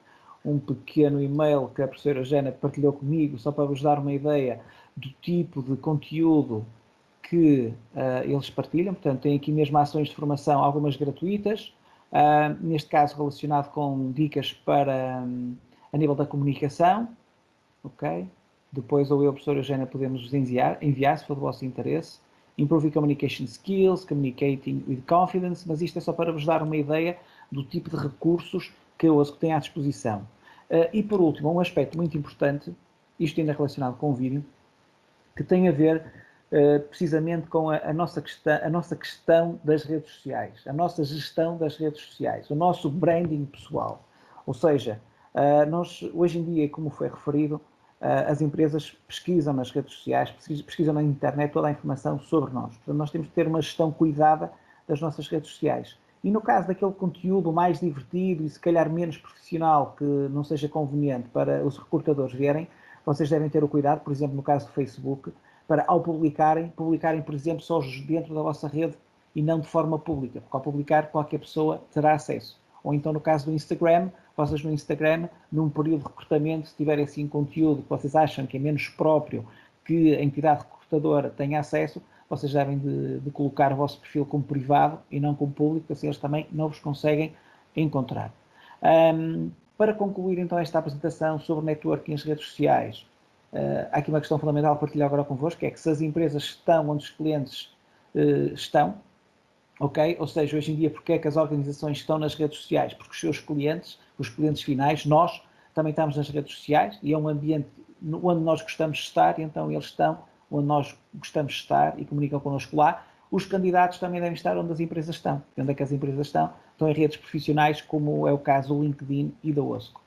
um pequeno e-mail que a professora Jana partilhou comigo, só para vos dar uma ideia do tipo de conteúdo que eles partilham. Portanto, tem aqui mesmo ações de formação, algumas gratuitas, neste caso relacionado com dicas para a nível da comunicação, ok? Depois ou eu, a professora Jana, podemos enviar se for do vosso interesse. Improving Communication Skills, Communicating with Confidence, mas isto é só para vos dar uma ideia do tipo de recursos que a OSCO tem à disposição. E por último, um aspecto muito importante, isto ainda relacionado com o vídeo, que tem a ver precisamente com a nossa questão das redes sociais, a nossa gestão das redes sociais, o nosso branding pessoal. Ou seja, nós hoje em dia, como foi referido, as empresas pesquisam nas redes sociais, pesquisam na internet toda a informação sobre nós. Portanto, nós temos que ter uma gestão cuidada das nossas redes sociais. E no caso daquele conteúdo mais divertido e se calhar menos profissional, que não seja conveniente para os recrutadores verem, vocês devem ter o cuidado, por exemplo, no caso do Facebook, para ao publicarem, por exemplo, só dentro da vossa rede e não de forma pública, porque ao publicar qualquer pessoa terá acesso. Ou então no caso do Instagram, vocês no Instagram, num período de recrutamento, se tiverem assim conteúdo que vocês acham que é menos próprio que a entidade recrutadora tenha acesso, vocês devem de colocar o vosso perfil como privado e não como público, assim eles também não vos conseguem encontrar. Para concluir então esta apresentação sobre networking e as redes sociais, há aqui uma questão fundamental a partilhar agora convosco, que é que se as empresas estão onde os clientes estão, ok? Ou seja, hoje em dia, porque é que as organizações estão nas redes sociais? Porque os seus clientes, os clientes finais, nós também estamos nas redes sociais e é um ambiente onde nós gostamos de estar e então eles estão onde nós gostamos de estar e comunicam connosco lá. Os candidatos também devem estar onde as empresas estão. Onde é que as empresas estão? Estão em redes profissionais, como é o caso do LinkedIn e da OSCO.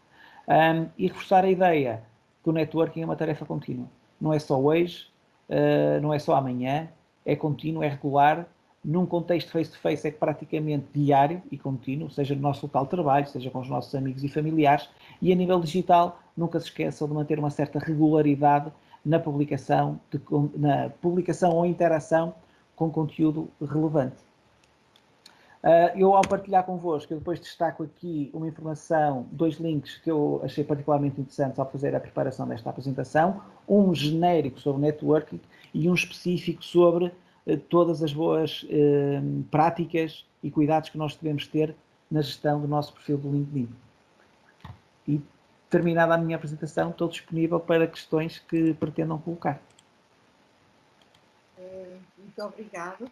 E reforçar a ideia que o networking é uma tarefa contínua. Não é só hoje, não é só amanhã, é contínuo, é regular. Num contexto face-to-face é praticamente diário e contínuo, seja no nosso local de trabalho, seja com os nossos amigos e familiares. E a nível digital, nunca se esqueçam de manter uma certa regularidade na publicação ou interação com conteúdo relevante. Eu, ao partilhar convosco, eu depois destaco aqui uma informação, 2 links que eu achei particularmente interessantes ao fazer a preparação desta apresentação, um genérico sobre networking e um específico sobre todas as boas práticas e cuidados que nós devemos ter na gestão do nosso perfil do LinkedIn. E, terminada a minha apresentação, estou disponível para questões que pretendam colocar. Muito obrigada.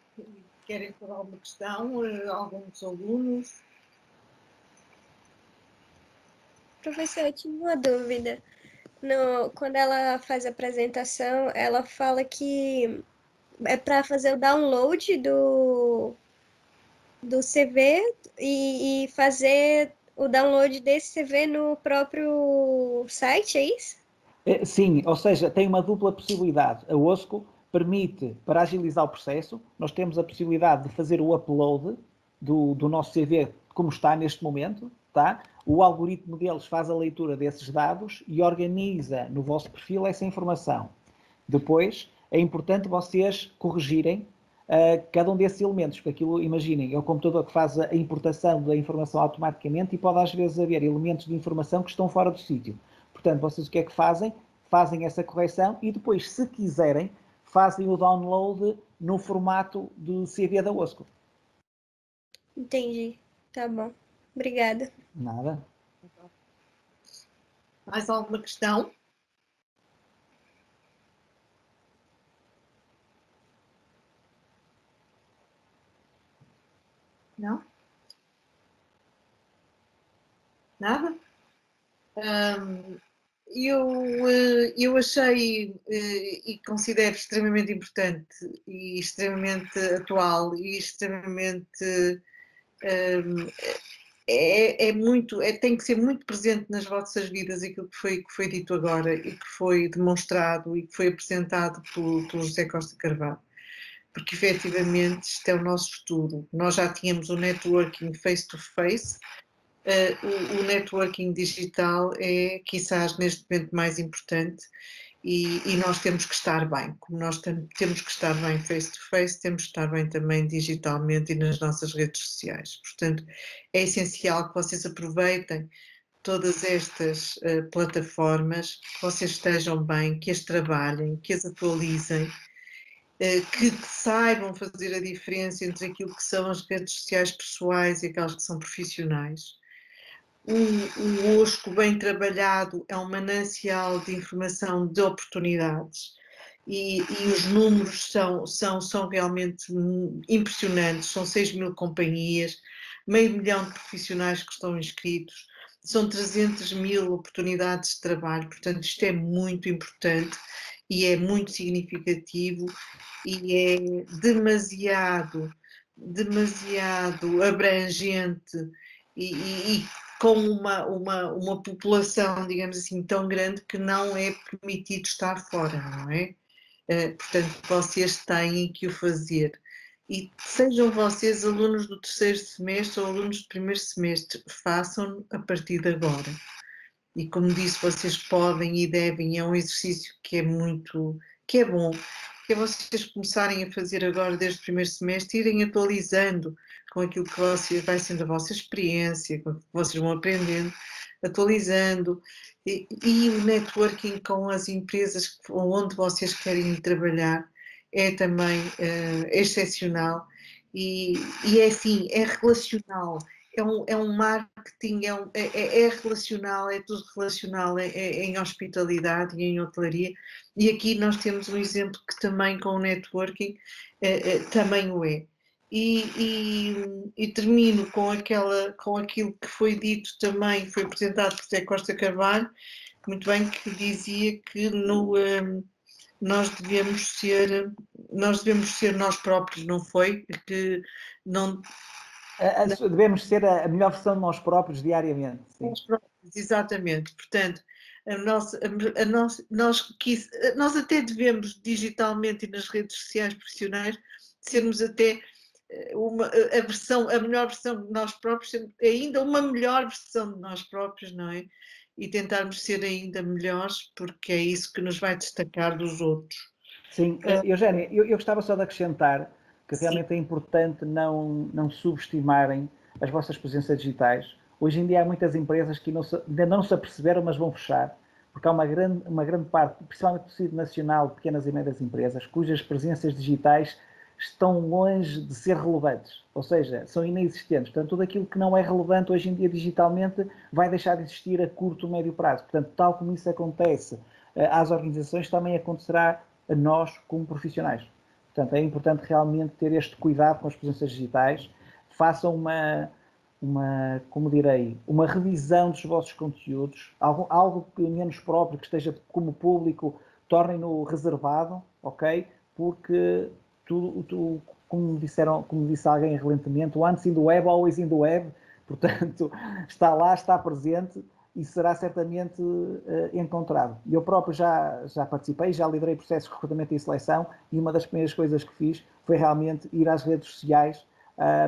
Querem fazer alguma questão? Algum dos alunos? Professor, eu tive uma dúvida. Quando ela faz a apresentação, ela fala que é para fazer o download do CV e fazer o download desse CV no próprio site, é isso? Sim, ou seja, tem uma dupla possibilidade. A OSCO permite, para agilizar o processo, nós temos a possibilidade de fazer o upload do nosso CV como está neste momento, tá? O algoritmo deles faz a leitura desses dados e organiza no vosso perfil essa informação. Depois, é importante vocês corrigirem cada um desses elementos, porque aquilo, imaginem, é o computador que faz a importação da informação automaticamente e pode às vezes haver elementos de informação que estão fora do sítio. Portanto, vocês o que é que fazem? Fazem essa correção e depois, se quiserem, fazem o download no formato do CV da OSCO. Entendi. Tá bom. Obrigada. Nada. Mais alguma questão? Não? Nada? Eu achei e considero extremamente importante e extremamente atual e extremamente tem que ser muito presente nas vossas vidas aquilo que foi dito agora e que foi demonstrado e que foi apresentado pelo José Costa Carvalho, porque efetivamente isto é o nosso futuro. Nós já tínhamos o networking face-to-face, o networking digital é, quizás, neste momento mais importante. E nós temos que estar bem, como nós temos que estar bem face-to-face, temos que estar bem também digitalmente e nas nossas redes sociais. Portanto, é essencial que vocês aproveitem todas estas plataformas, que vocês estejam bem, que as trabalhem, que as atualizem, que saibam fazer a diferença entre aquilo que são as redes sociais pessoais e aquelas que são profissionais. O OSCO bem trabalhado é um manancial de informação, de oportunidades, e os números são realmente impressionantes. São 6.000 companhias, 500.000 de profissionais que estão inscritos, são 300.000 oportunidades de trabalho. Portanto, isto é muito importante e é muito significativo e é demasiado abrangente e com uma população, digamos assim, tão grande que não é permitido estar fora, não é? Portanto, vocês têm que o fazer. E sejam vocês alunos do terceiro semestre ou alunos do primeiro semestre, façam a partir de agora. E como disse, vocês podem e devem, é um exercício que é bom, que é vocês começarem a fazer agora desde o primeiro semestre, irem atualizando com aquilo que vai sendo a vossa experiência, com o que vocês vão aprendendo, atualizando, e o networking com as empresas onde vocês querem ir trabalhar é também excepcional e é assim, é relacional. É um marketing, é relacional, é tudo relacional, em hospitalidade e em hotelaria. E aqui nós temos um exemplo que também com o networking também o é. E termino com aquilo que foi dito também, foi apresentado por José Costa Carvalho, muito bem, que dizia que nós devemos ser nós próprios, não foi? Que não Devemos ser a melhor versão de nós próprios diariamente. Sim. nós próprios, exatamente. Portanto, nós até devemos, digitalmente e nas redes sociais profissionais, sermos até a melhor versão de nós próprios, ainda uma melhor versão de nós próprios, não é? E tentarmos ser ainda melhores, porque é isso que nos vai destacar dos outros. Sim, Eugénia, eu gostava só de acrescentar que realmente Sim. é importante não subestimarem as vossas presenças digitais. Hoje em dia há muitas empresas que ainda não se aperceberam, mas vão fechar, porque há uma grande parte, principalmente do tecido nacional, de pequenas e médias empresas, cujas presenças digitais estão longe de ser relevantes, ou seja, são inexistentes. Portanto, tudo aquilo que não é relevante hoje em dia digitalmente vai deixar de existir a curto ou médio prazo. Portanto, tal como isso acontece às organizações, também acontecerá a nós como profissionais. Portanto, é importante realmente ter este cuidado com as presenças digitais, façam como direi, uma revisão dos vossos conteúdos, algo que menos próprio, que esteja como público, tornem-no reservado, ok? Porque como disse alguém recentemente, once in the web, always in the web, portanto, está lá, está presente e será certamente encontrado. Eu próprio já participei, já liderei processos de recrutamento e seleção e uma das primeiras coisas que fiz foi realmente ir às redes sociais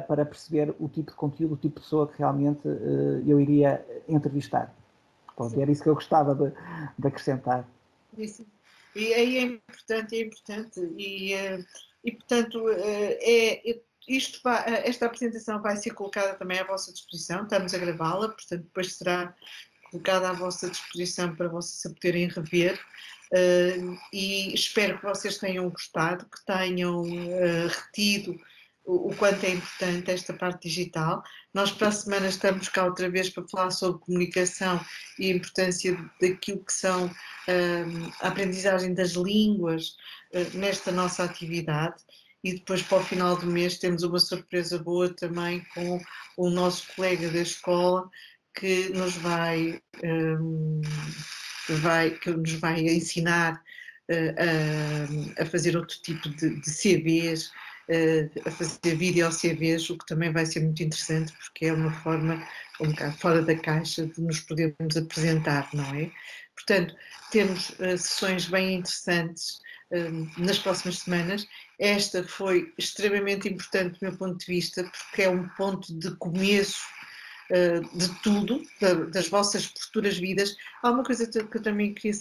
para perceber o tipo de conteúdo, o tipo de pessoa que realmente eu iria entrevistar. Pronto, era isso que eu gostava de acrescentar. Isso. E aí é importante. E portanto, esta apresentação vai ser colocada também à vossa disposição, estamos a gravá-la, portanto, depois será colocada à vossa disposição para vocês a poderem rever. E espero que vocês tenham gostado, que tenham retido o quanto é importante esta parte digital. Nós para a semana estamos cá outra vez para falar sobre comunicação e a importância daquilo que são a aprendizagem das línguas nesta nossa atividade. E depois para o final do mês temos uma surpresa boa também com o nosso colega da escola que nos vai ensinar a fazer outro tipo de CVs a fazer vídeo CVs, o que também vai ser muito interessante, porque é uma forma um bocado fora da caixa de nos podermos apresentar, não é? Portanto, temos sessões bem interessantes nas próximas semanas. Esta foi extremamente importante do meu ponto de vista, porque é um ponto de começo de tudo, das vossas futuras vidas. Há uma coisa que eu também queria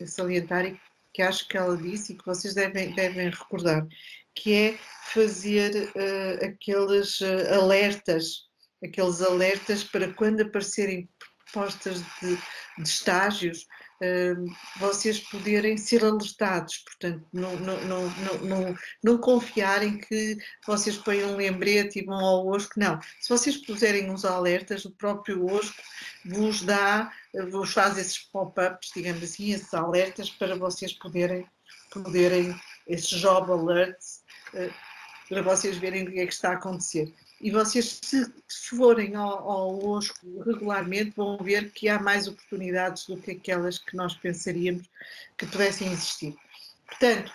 salientar e que acho que ela disse e que vocês devem recordar, que é fazer aqueles alertas para quando aparecerem propostas de estágios, vocês poderem ser alertados. Portanto, não confiarem que vocês põem um lembrete e vão ao OSCO. Não. Se vocês puserem uns alertas, o próprio OSCO vos faz esses pop-ups, digamos assim, esses alertas para vocês poderem esses job alerts, para vocês verem o que é que está a acontecer. E vocês, se forem ao OSCO regularmente, vão ver que há mais oportunidades do que aquelas que nós pensaríamos que pudessem existir. Portanto,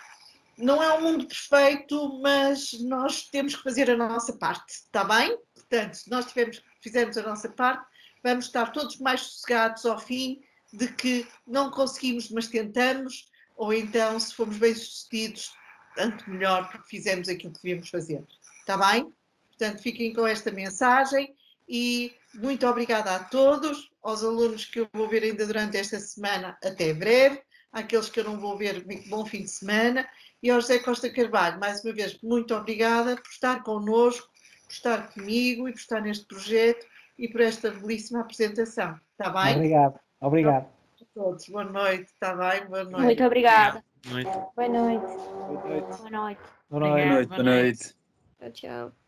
não é um mundo perfeito, mas nós temos que fazer a nossa parte, está bem? Portanto, se nós fizermos a nossa parte, vamos estar todos mais sossegados ao fim de que não conseguimos, mas tentamos, ou então, se formos bem-sucedidos, tanto melhor, porque fizemos aquilo que devíamos fazer. Está bem? Portanto, fiquem com esta mensagem e muito obrigada a todos, aos alunos que eu vou ver ainda durante esta semana, até breve, àqueles que eu não vou ver, bom fim de semana, e ao José Costa Carvalho, mais uma vez, muito obrigada por estar connosco, por estar comigo e por estar neste projeto e por esta belíssima apresentação. Está bem? Obrigado. Obrigado. A todos. Boa noite. Está bem? Boa noite. Muito obrigada. Boa noite. Boa noite. Boa noite. Boa noite. Boa noite. Boa noite. Tchau, tchau.